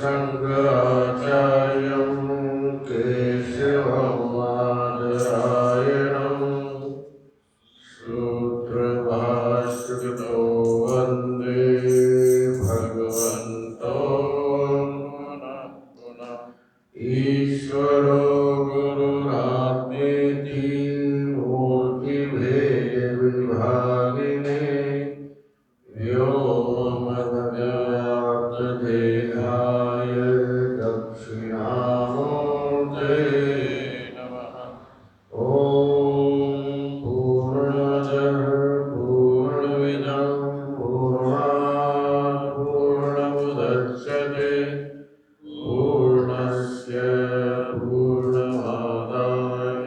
शङ्कराचार्यं केशवमादरायणं सूत्रभाष्यकृतो वन्दे भगवन्तो ईश्वरो गुरुरात्मेति मूर्तिभेदविभागिने व्योमवद्व्याप्तदेहाय दक्षिणामूर्तये नमः। ॐ पूर्णमदः पूर्णमिदं पूर्णात् पूर्णमुदच्यते पूर्णस्य पूर्णमादाय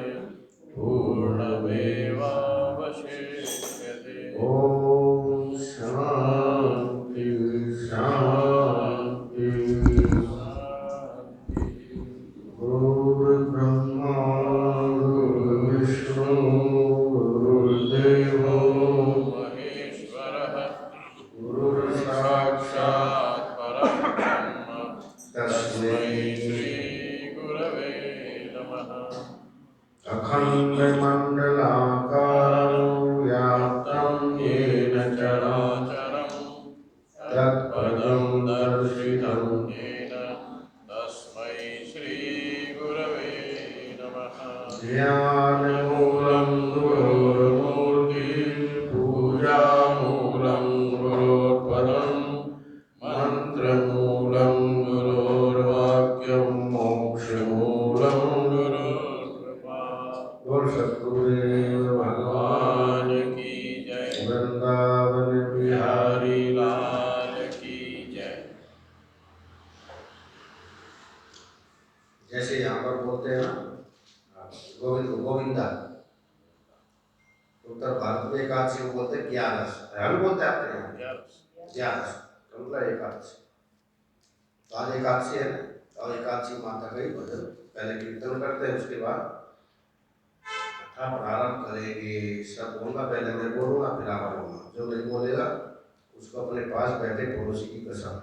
पूर्णमेवावशिष्यते। ॐ शान्ति शान्ति शान्ति। गुरुर्ब्रह्मा गुरुर्विष्णु गुरुर्देवो महेश्वरः गुरुर्साक्षात् परब्रह्म तस्मै श्रीगुरवे नमः। अखण्डमण्डलाकारं व्याप्तं येन चराचरं तत्पदं दर्शितं येन तस्मै श्रीगुरवे नमः। ज्ञानमूलं गुरोर्मूर्तिः पूजामूलं गुरोर्परं मन्त्रमूलं गुरोर्वाक्यं मोक्षमूलं गुरोर्कृपा। बोल सद्गुरुदेव भगवान की जय। वृंदावन बिहारी लाल की जय। जैसे यहाँ पर बोलते हैं ना गोविंद गोविंदा, उत्तर भारत में एकादशी को बोलते हैं ग्यारस। हम बोलते हैं आपके यहाँ ग्यारस मतलब एकादशी। तो आज एकादशी है ना, तो एकादशी माता का ही भजन पहले कीर्तन करते हैं, उसके बाद कथा प्रारंभ करेंगे। सब बोलना, पहले मैं बोलूँगा फिर आप बोलना, जो नहीं बोलेगा उसको अपने पास बैठे पड़ोसी की कसम।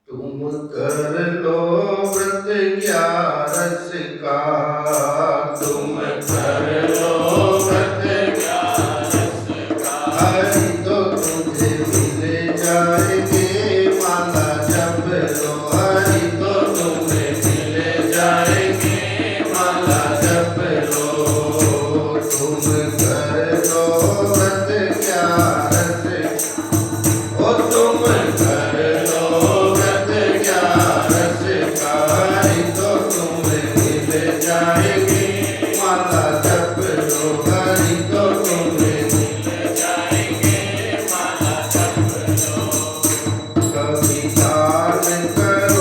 तुम कर लो व्रत ग्यारस का, तुम कर लो व्रत ग्यारस का, हरि तो तुझे मिल जाएंगे माला जप लो, हरि तो तुम्हें मिल जाएंगे माला जप लो। तुम कर लो व्रत ग्यारस, ओ तुम कर लो व्रत ग्यारस का, हरि तो तुम्हें मिल जाएंगे माला जप लो, हरि तो तुम्हें मिल जाएंगे माला जप लो। कभी दान करो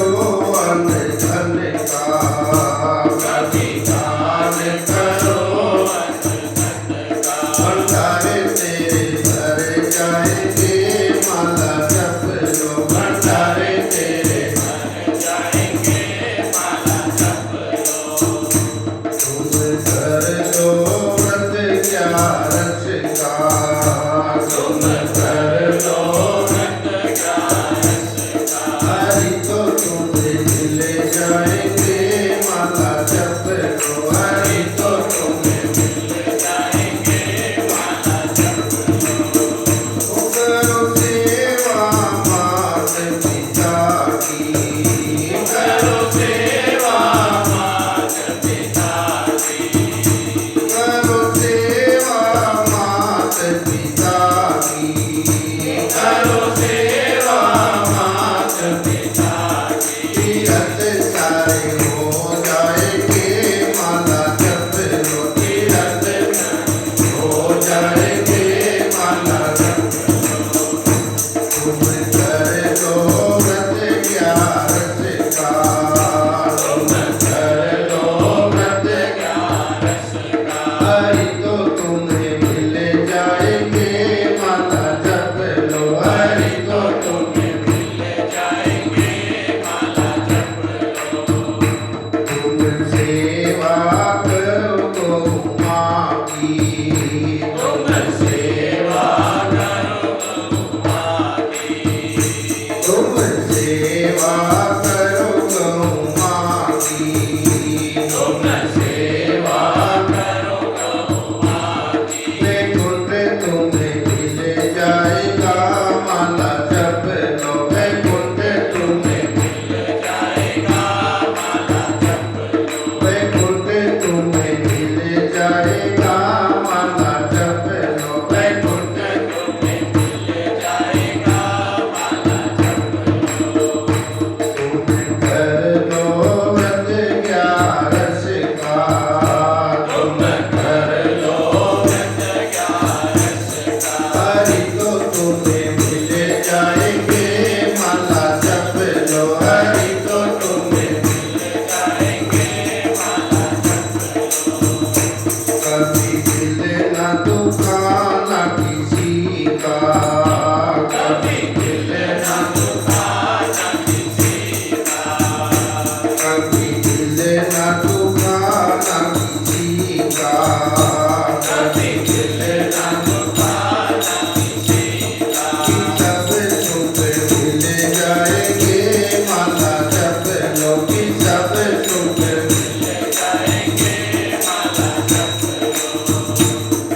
जाएंगे, माला जप लो कि सब सुख मिल जाएंगे, माला जप लो।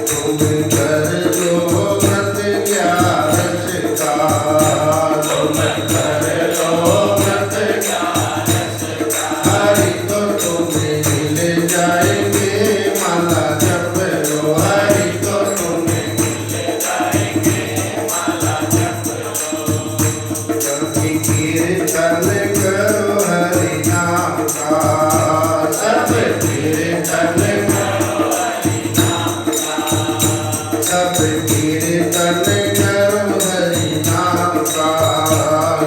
तुम कर लो व्रत 11 का, तुम कर लो व्रत 11 का, हरि तो तुम्हें मिल जाएंगे, माला जप लो, हरि तो तुम्हें मिल जाएंगे, माला जप लो। कभी कीर्तन करो हरि नाम का, सब कीर्तन करो हरि नाम का, सब कीर्तन करो हरि नाम का,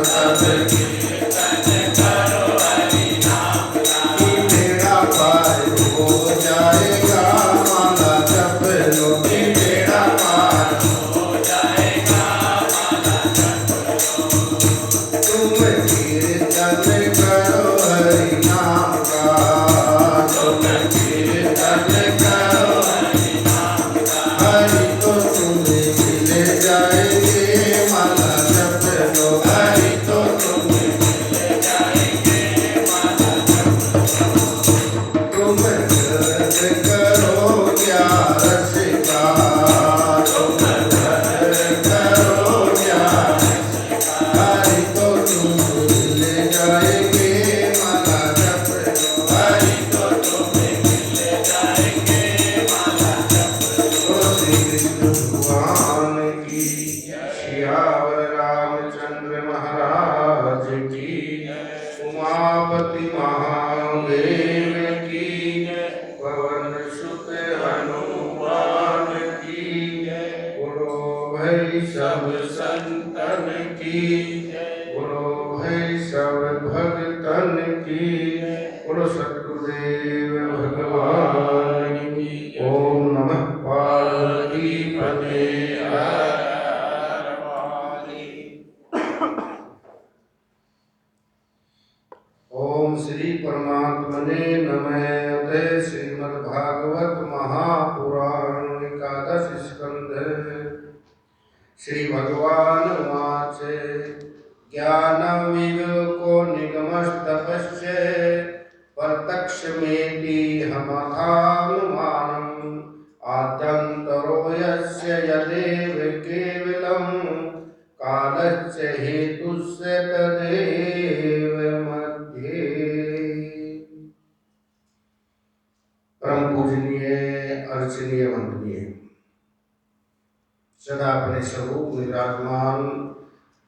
सब कीर्तन करो हरि नाम का, कि बेड़ा पार हो जाएगा, माला जप लो कि बेड़ा पार हो जाएगा, माला जप लो। तुम कीर्तन करो हरि नाम का, तुम कीर्तन करो हरि नाम का, हरि तो तुम्हें मिल जाएंगे, माला जप लो, हरि तो तुम्हें मिल जाएंगे, माला जप लो। तुम व्रत करो 11 का, तुम व्रत करो 11 का, हरि तो तुम्हें मिल जाएंगे, माला जप लो, हरि तो तुम्हें मिल जाएंगे, माला जप लो। श्री कृष्ण भगवान की, सियावर रामचंद्र महाराज की, उमापति महादेव की, पवन सुत हनुमान की, बोलो भाई सब संतन की, बोलो भाई सब भगतन की, बोलो सद्गुरुदेव भगवान की। ओम नमः पार्वती पते, हर हर महादेव। ओम श्री परमात्मने नमः। श्रीमद्भागवत महापुराण एकादश स्कंध। श्री भगवान उवाच ज्ञानं विवेको निगमस्तपस्य प्रत्यक्षमेति हमथानुमानम् आद्यन्तरो यस्य यदेव केवलं कालस्य हेतुस्य तदेव मध्ये। परम पूजनीय अर्चनीय वंदनीय सदा अपने स्वरूप विराजमान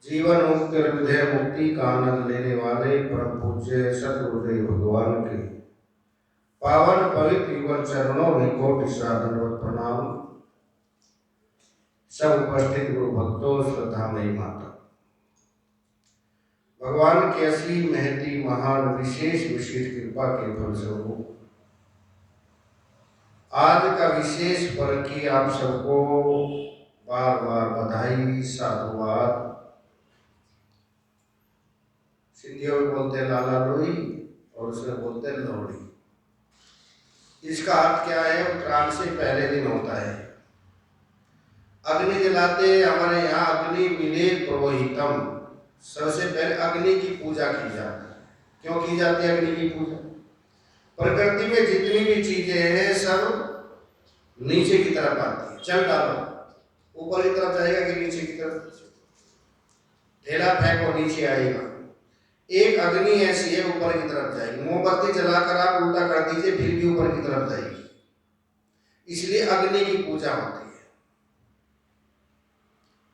जीवन मुक्ति और विधेय मुक्ति का आनंद लेने वाले परम पूज्य सद्गुरुदेव भगवान के पावन पवित्र युगल चरणों में कोटि सादरवत प्रणाम। सब उपस्थित गुरु भक्तों, श्रद्धामयी माता, भगवान की असीम महती महान विशेष विशेष कृपा के फलस्वरूप आज का विशेष पर्व की आप सबको बार बार बधाई, साधुवाद। सिंधियों में बोलते हैं लाला लोई और उसमें बोलते हैं लोहड़ी। इसका अर्थ क्या है? उत्तरायण से पहले दिन होता है, अग्नि जलाते। हमारे यहाँ अग्नि मिले पुरोहितम, सबसे पहले अग्नि की पूजा की जाती है। क्यों की जाती है अग्नि की पूजा? प्रकृति में जितनी भी चीजें हैं सब नीचे की तरफ आती है। चल डालो, ऊपर की तरफ जाएगा कि नीचे की तरफ? ढेला फेंको नीचे आएगा। एक अग्नि ऐसी है ऊपर की तरफ जाएगी। मोमबत्ती जलाकर आप उल्टा कर दीजिए फिर भी ऊपर की तरफ जाएगी। इसलिए अग्नि की पूजा होती है,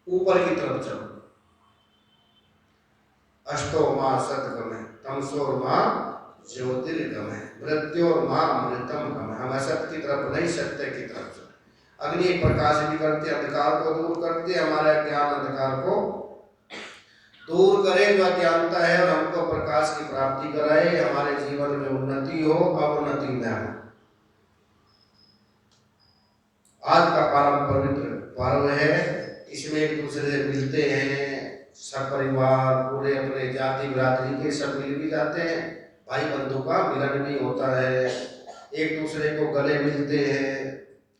ऊपर की तरफ चलो। अष्टो मां सतगमः तमसोर्मा ज्योतिर्गमः मृत्योर्मा अमृतम गमः। हम असत की तरफ नहीं, सत्य की तरफ चले। अग्नि प्रकाश भी करते, अंधकार को दूर करते, हमारा ज्ञान अंधकार को दूर करे, जो अज्ञानता है और हमको प्रकाश की प्राप्ति कराए, हमारे जीवन में उन्नति हो, अवनति न हो। आज का परम पवित्र पर्व है, इसमें एक दूसरे से मिलते हैं, सब परिवार पूरे अपने जाति बिरादरी के सब मिल भी जाते हैं, भाई बंधु का मिलन भी होता है, एक दूसरे को गले मिलते हैं।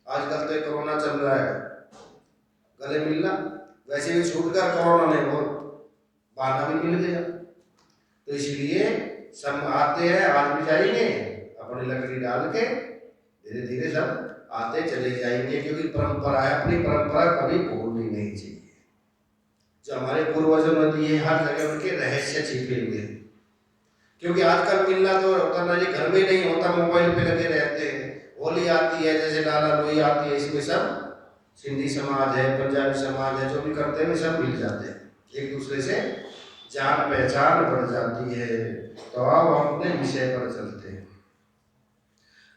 आजकल तो कोरोना चल रहा है, गले मिलना वैसे भी छूट कर कोरोना ने बहुत बहाना भी मिल गया। तो इसलिए सब आते हैं, आज भी जाएंगे अपनी लकड़ी डाल के, धीरे धीरे सब आते चले जाएंगे, क्योंकि परंपरा है, अपनी परंपरा कभी भूलनी नहीं चाहिए। जो हमारे पूर्वजों ने दिए, हर जगह उनके रहस्य छिपे हुए हैं। क्योंकि आजकल मिलना तो होता नहीं, घर में नहीं होता, मोबाइल पे लगे रहते हैं। होली आती है, जैसे लाला लोई आती है, इसमें सब सिंधी समाज है, पंजाबी समाज है, जो भी करते हैं सब मिल जाते हैं, एक दूसरे से जान पहचान बढ़ जाती है। तो अब हम अपने विषय पर चलते हैं।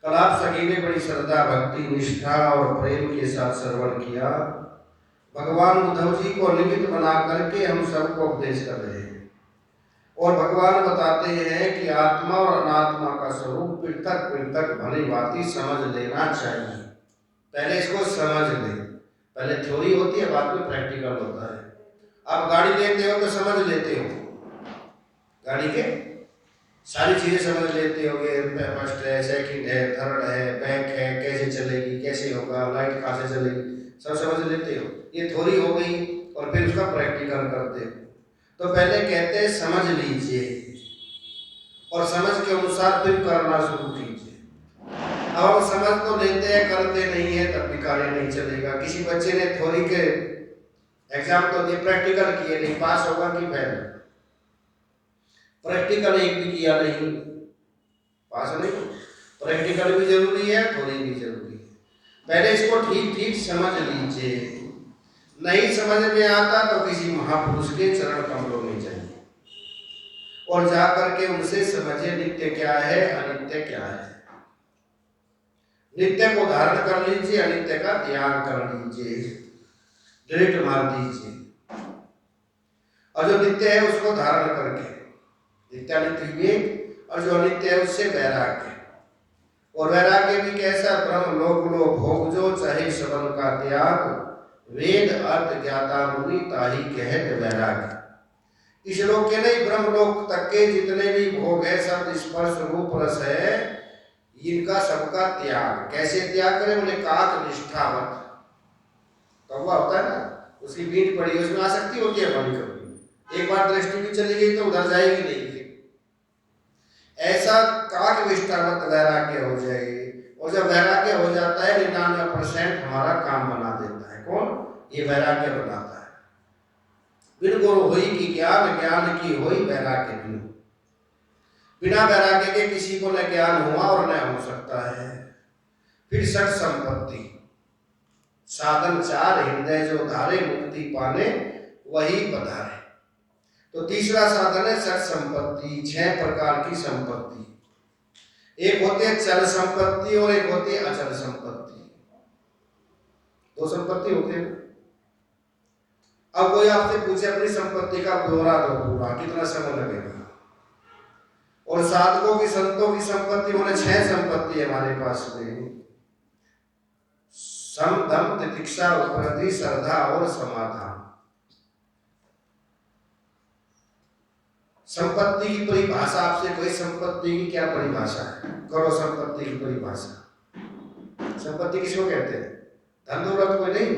कल आप सभी ने बड़ी श्रद्धा, भक्ति, निष्ठा और प्रेम के साथ श्रवण किया। भगवान उद्धव जी को निमित्त बना करके हम सबको उपदेश कर रहे हैं, और भगवान बताते हैं कि आत्मा और अनात्मा का स्वरूप पृथक पृथक भली भांति समझ लेना चाहिए। पहले इसको समझ ले, पहले थ्योरी होती है, बाद में प्रैक्टिकल होता है। आप गाड़ी लेते हो तो समझ लेते हो, गाड़ी के सारी चीजें समझ लेते हो, फर्स्ट है, सेकंड है, थर्ड है, बैक है, कैसे चलेगी, कैसे होगा, लाइट कहाँ से चलेगी, सब समझ लेते हो। ये थ्योरी हो गई, और फिर उसका प्रैक्टिकल करते हो। तो पहले कहते हैं समझ लीजिए, और समझ के अनुसार फिर करना शुरू कीजिए। अब हम समझ तो लेते हैं, करते नहीं है, तब भी कार्य नहीं चलेगा। किसी बच्चे ने थ्योरी के एग्जाम तो दिए, प्रैक्टिकल किए नहीं, पास होगा कि फेल? प्रैक्टिकल एक भी किया नहीं, पास नहीं। प्रैक्टिकल भी जरूरी है, थ्योरी भी जरूरी है। पहले इसको ठीक ठीक समझ लीजिए। नहीं समझ में आता तो किसी महापुरुष के चरण कमलों में जाइए, और जाकर के उनसे समझिए नित्य क्या है, अनित्य क्या है। नित्य को धारण कर लीजिए, अनित्य का त्याग कर लीजिए, डिलीट मार दीजिए, और जो नित्य है उसको धारण करके नित्यानित्य विवेक, और जो अनित्य है उससे वैराग्य। और वैराग्य भी कैसा? ब्रह्म लोक लो भोग जो, चाहे सबन का त्याग, वेद अर्थ ज्ञाता मुनि ताही कहत वैराग्य। इस लोक के नहीं, ब्रह्म लोक तक के जितने भी भोग है, शब्द स्पर्श रूप रस है, इनका सबका त्याग। कैसे त्याग करें? बोले काक निष्ठावत। कौवा होता है ना, उसकी बीट पड़ी, उसमें आसक्ति होती है हमारी, कभी एक बार दृष्टि भी चली गई तो उधर जाएगी नहीं। ऐसा काक निष्ठावत वैराग्य हो जाएगी। और जब वैराग्य हो जाता है, 99% हमारा काम बना देता है। कौन? ये वैराग्य बनाता है। बिन गुरु होई की ज्ञान, ज्ञान की होई वैराग्य बिनु। बिना वैराग्य के किसी को न ज्ञान हुआ और न हो सकता है। फिर सठ संपत्ति, साधन चार, हृदय जो धारे, मुक्ति पाने वही पधारे। तो तीसरा साधन है सठ संपत्ति, 6 प्रकार की संपत्ति। एक होती है चल संपत्ति और एक होती है अचल संपत्ति। 2 संपत्ति होती है। अब कोई आपसे पूछे अपनी संपत्ति का ब्यौरा दो पूरा, कितना समय लगेगा? और साधकों की, संतों की संपत्ति बोले 6 संपत्ति है हमारे पास में। सम, दम, तितिक्षा, उपरति, श्रद्धा और समाधान। संपत्ति की परिभाषा आपसे कोई, संपत्ति की क्या परिभाषा है? करो संपत्ति की परिभाषा। संपत्ति किसको कहते हैं? धन दौलत को नहीं।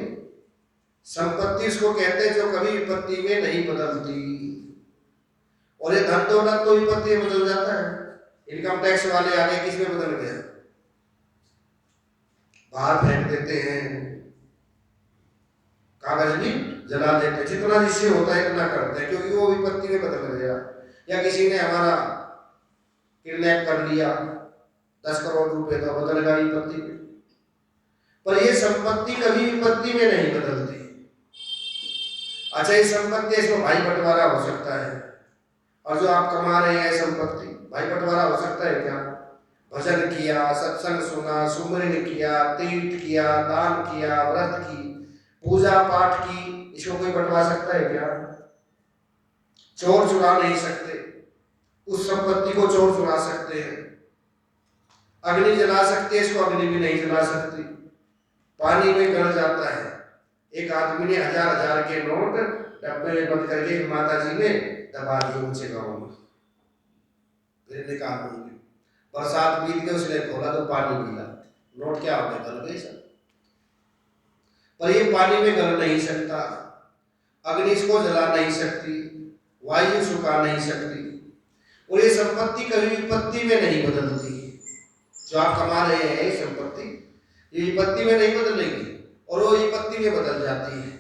संपत्ति उसको कहते हैं जो कभी विपत्ति में नहीं बदलती। और ये धन दौलत तो विपत्ति में बदल जाता है। इनकम टैक्स वाले आगे किस में बदल गया? बाहर फेंक देते हैं, कागज भी जला देते हैं। जितना जिससे होता है इतना करते हैं, क्योंकि वो विपत्ति में बदल गया। या किसी ने हमारा किडनैप कर लिया, 10 करोड़ रुपए, तो बदल गई विपत्ति में। पर ये संपत्ति कभी विपत्ति में नहीं बदलती। अच्छा, ये संपत्ति, इसमें भाई बंटवारा हो सकता है, और जो आप कमा रहे हैं संपत्ति, भाई बंटवारा हो सकता है क्या? भजन किया, सत्संग सुना, सुमरन किया, तीर्थ किया, दान किया, व्रत की, पूजा पाठ की, इसको कोई बंटवा सकता है क्या? चोर चुरा नहीं सकते, उस संपत्ति को चोर चुरा सकते हैं। अग्नि जला सकते हैं, इसको अग्नि भी नहीं जला सकती। पानी में गल जाता है। एक आदमी ने 1000 के नोट डब्बे में बंद करके माता जी ने दबा दिए ऊंचे गांव में, फिर निकाल दूंगी। बरसात बीत गई, उसने खोला तो पानी मिला, नोट क्या हो गए? गल गए सब। पर ये पानी में गल नहीं सकता, अग्नि इसको जला नहीं सकती, वायु सुखा नहीं सकती। और ये संपत्ति कभी विपत्ति में नहीं बदलती। जो आप कमा रहे हैं ये संपत्ति, ये विपत्ति में नहीं बदलेगी और वो विपत्ति में बदल जाती है।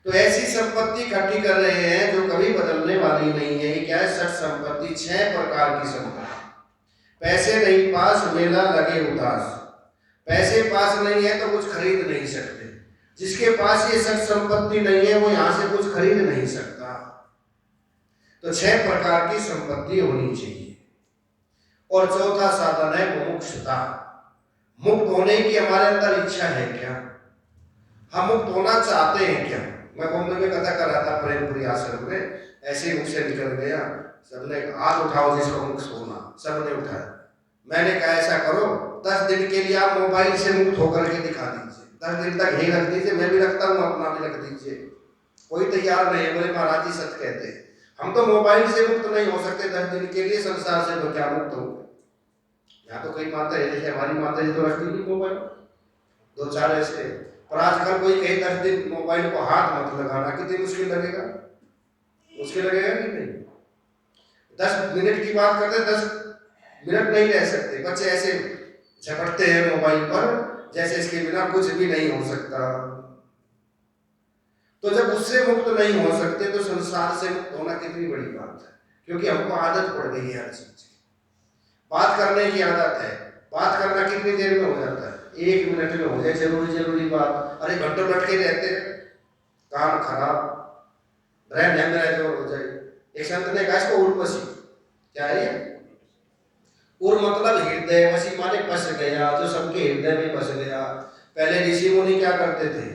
तो ऐसी संपत्ति इकट्ठी कर रहे हैं जो कभी बदलने वाली नहीं है। ये क्या है? सठ संपत्ति, 6 प्रकार की संपत्ति। पैसे नहीं पास, मेला लगे उदास। पैसे पास नहीं है तो कुछ खरीद नहीं सकते। जिसके पास ये सठ संपत्ति नहीं है वो यहां से कुछ खरीद नहीं सकता। तो 6 प्रकार की संपत्ति होनी चाहिए। और चौथा साधन है मुमुक्षुता। मुक्त होने की हमारे अंदर इच्छा है क्या? हम मुक्त होना चाहते हैं क्या? मैं बॉम्बे में कथा कर रहा था प्रेमपुरी आश्रम में, ऐसे ही मुख से निकल गया, सबने हाथ उठाओ जिसको मुक्त होना, सबने उठाया। मैंने कहा ऐसा करो, 10 दिन के लिए आप मोबाइल से मुक्त होकर के दिखा दीजिए, 10 दिन तक यही रख दीजिए, मैं भी रखता हूँ, अपना भी रख दीजिए। कोई तैयार नहीं है, बोले महाराज जी सच कहते हैं, हम तो मोबाइल से मुक्त नहीं हो सकते 10 दिन के लिए, संसार से तो क्या मुक्त हो। यहाँ तो कोई माता है, जैसे हमारी माता जी तो रखती नहीं मोबाइल, 2-4 ऐसे। पर आजकल कोई कहे 10 दिन मोबाइल को हाथ मत लगाना, कितनी मुश्किल लगेगा? मुश्किल लगेगा कि नहीं? 10 मिनट की बात करते, 10 मिनट नहीं रह सकते। बच्चे ऐसे झपटते हैं मोबाइल पर जैसे इसके बिना कुछ भी नहीं हो सकता। तो जब उससे मुक्त नहीं हो सकते तो संसार से मुक्त होना कितनी बड़ी बात है, क्योंकि हमको आदत पड़ गई है हर चीज की। बात करने की आदत है, बात करना कितनी देर में हो जाता है? 1 मिनट में हो जाए जरूरी बात। अरे घंटों बैठ के रहते, कान खराब, ब्रेन हेमरेज हो जाए। एक संत ने कहा इसको उर्वशी, क्या है ये? उर मतलब हृदय, वशी माने बस गया, जो सबके हृदय में बस गया। पहले ऋषि मुनि क्या करते थे?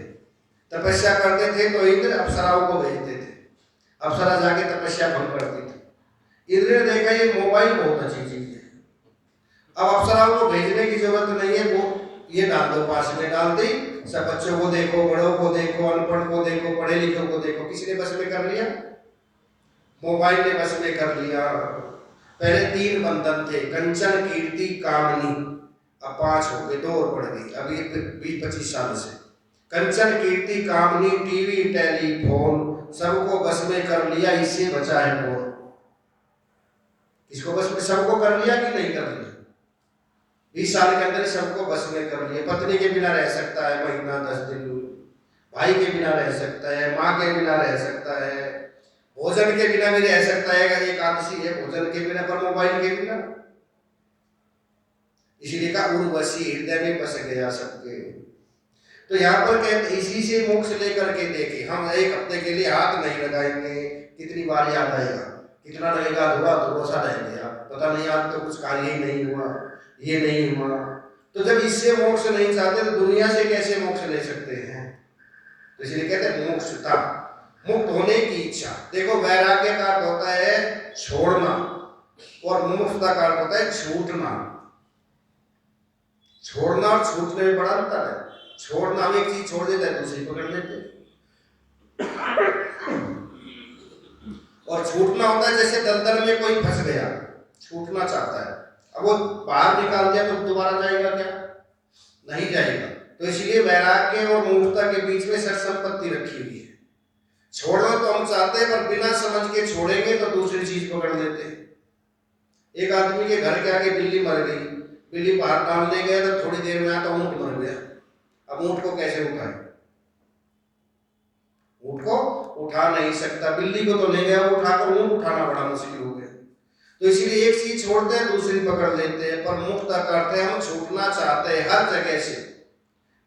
तपस्या करते थे तो इंद्र अप्सराओं को भेजते थे, अप्सरा जाके तपस्या भंग करती थी। इंद्र ने देखा ये मोबाइल बहुत अच्छी चीज है, अब अप्सराओं को भेजने की जरूरत नहीं है, वो ये डाल दो, पास में डाल दी। सब बच्चों को देखो, बड़ों को देखो, अनपढ़ को देखो, पढ़े लिखे को देखो, किसी ने बस में कर लिया? मोबाइल ने बस में कर लिया। पहले 3 बंधन थे, कंचन, कीर्ति, कामनी, अब 5 हो गए, 2 और बढ़ गई अभी 20-25 साल से। कंचन, कीर्ति, कामनी, टीवी, टेलीफोन सबको बस में कर लिया, इससे बचा है कौन? इसको बस में सबको कर लिया कि नहीं कर लिया? 20 साल के अंदर सबको बस में कर लिया। पत्नी के बिना रह सकता है महीना 10 दिन, भाई के बिना रह सकता है, माँ के बिना रह सकता है, भोजन के बिना भी रह सकता है। अगर एकादशी है भोजन के बिना, पर मोबाइल के बिना। इसीलिए कहा उर्वशी, हृदय में बस गया सबके। तो यहाँ पर कहते इसी से मोक्ष लेकर के देखे। हम 1 हफ्ते के लिए हाथ नहीं लगाएंगे, कितनी बार याद आएगा, कितना लगेगा, धुआ सा रह गया, पता नहीं आज तो कुछ कार्य ही नहीं हुआ, ये नहीं हुआ। तो जब इससे मोक्ष नहीं चाहते तो दुनिया से कैसे मोक्ष ले सकते हैं? तो इसलिए कहते हैं मोक्षता, मुक्त होने की इच्छा। देखो वैराग्य का अर्थ होता है छोड़ना और मुमुक्षुता का अर्थ होता है छूटना। छोड़ना और छूटने में बड़ा अंतर है। छोड़ना, हम एक चीज छोड़ देते हैं दूसरी पकड़ लेते हैं, और छूटना होता है जैसे दलदल में कोई फंस गया, छूटना चाहता है, अब वो बाहर निकाल दिया तो दोबारा जाएगा क्या? नहीं जाएगा। तो इसलिए वैराग्य और मुमुक्षुता के बीच में सठ संपत्ति रखी हुई है। छोड़ना तो हम चाहते हैं, पर बिना समझ के छोड़ेंगे तो दूसरी चीज पकड़ लेते हैं। एक आदमी के घर के आगे बिल्ली मर गई, बिल्ली बाहर डालने गया तो थोड़ी देर में आता ऊंट मर गया। अब ऊंट को कैसे उठाए? ऊंट को उठा नहीं सकता, बिल्ली को तो ले गया उठाकर, ऊंट उठाना बड़ा मुश्किल हो गया। तो इसीलिए एक चीज छोड़ते हैं दूसरी पकड़ लेते हैं। पर मुक्ता करते हैं, हम छूटना चाहते हैं हर जगह से,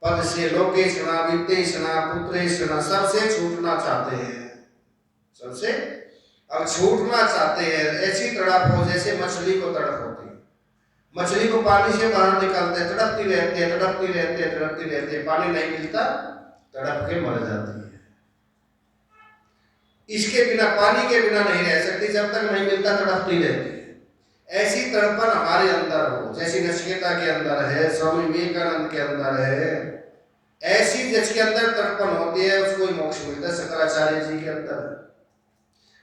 पद से, लोकेशना, वित्तेषणा, पुत्रेषणा, सबसे छूटना चाहते हैं, सबसे अब छूटना चाहते हैं। ऐसी तड़प हो जैसे मछली को तड़प होती है। मछली को पानी से बाहर निकालते हैं, तड़पती रहती है, तड़पती रहती है, तड़पती रहती है, पानी नहीं मिलता, तड़प के मर जाती है। इसके बिना, पानी के बिना नहीं रह सकती, जब तक नहीं मिलता तड़पती रहती है। ऐसी तड़पन हमारे अंदर हो, जैसी नचिकेता के अंदर है, स्वामी विवेकानंद के अंदर है, ऐसी जिसके अंदर तड़पन होती है उसको ही मोक्ष मिलता है, शंकराचार्य जी के अंदर।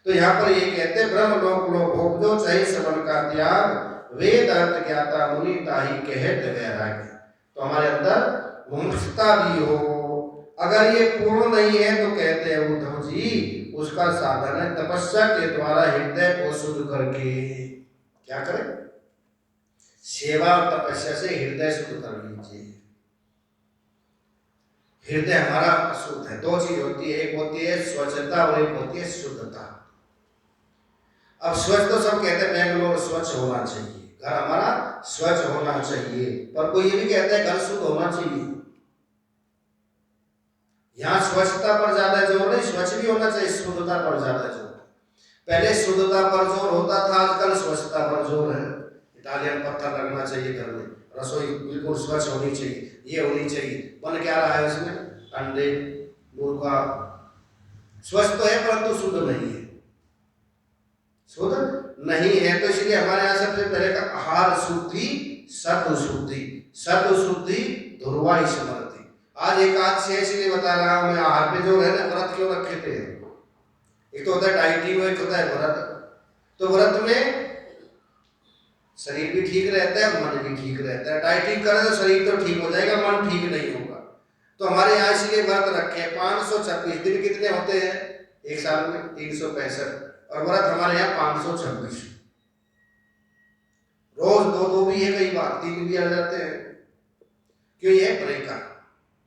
तो यहाँ पर ये कहते हैं ब्रह्म लोक लो भोग दो, चाहे सबन का त्याग, वेद अर्थ ज्ञाता मुनि ताहि कहत वैराग्य। तो हमारे अंदर मुमुक्षुता भी हो, अगर ये पूर्ण नहीं है तो कहते हैं उद्धव जी उसका साधन है तपस्या के द्वारा हृदय को शुद्ध करके। क्या करें? सेवा और तपस्या से हृदय शुद्ध कर लीजिए। हृदय हमारा शुद्ध है। दो चीज होती है, एक होती है स्वच्छता और एक होती है शुद्धता। अब स्वच्छ तो सब कहते हैं बेंगलोर स्वच्छ होना चाहिए, घर हमारा स्वच्छ होना चाहिए, पर कोई ये भी कहता है घर शुद्ध होना चाहिए। यहाँ स्वच्छता पर ज्यादा जोर नहीं, स्वच्छ भी होना चाहिए, शुद्धता पर ज्यादा जोर। पहले शुद्धता पर जोर होता था, आजकल स्वच्छता पर जोर है। इटालियन पत्थर लगना चाहिए घर में, रसोई बिल्कुल स्वच्छ होनी चाहिए, ये होनी चाहिए। बन क्या रहा है उसमें? अंडे, मुर्गा। स्वच्छ तो है परंतु शुद्ध नहीं है, शुद्ध नहीं है। तो इसलिए हमारे यहाँ सबसे पहले का आहार शुद्धि, सत्व शुद्धि, सत्व शुद्धि ध्रुवा स्मृति। आज एकादशी है इसलिए बता रहा हूं मैं, आहार पे जो है ना, व्रत क्यों रखे थे? एक तो होता है डाइटिंग, एक होता है व्रत। तो व्रत में शरीर भी ठीक रहता है, मन भी ठीक रहता है। डाइटिंग करें तो शरीर तो ठीक हो जाएगा, मन ठीक नहीं होगा। तो हमारे यहाँ इसलिए व्रत रखे हैं। 526 दिन कितने होते हैं एक साल में? 365। और व्रत हमारे यहाँ 526। रोज दो दो भी है, कई बार 3 भी आ जाते हैं। क्यों? ये ब्रेकर,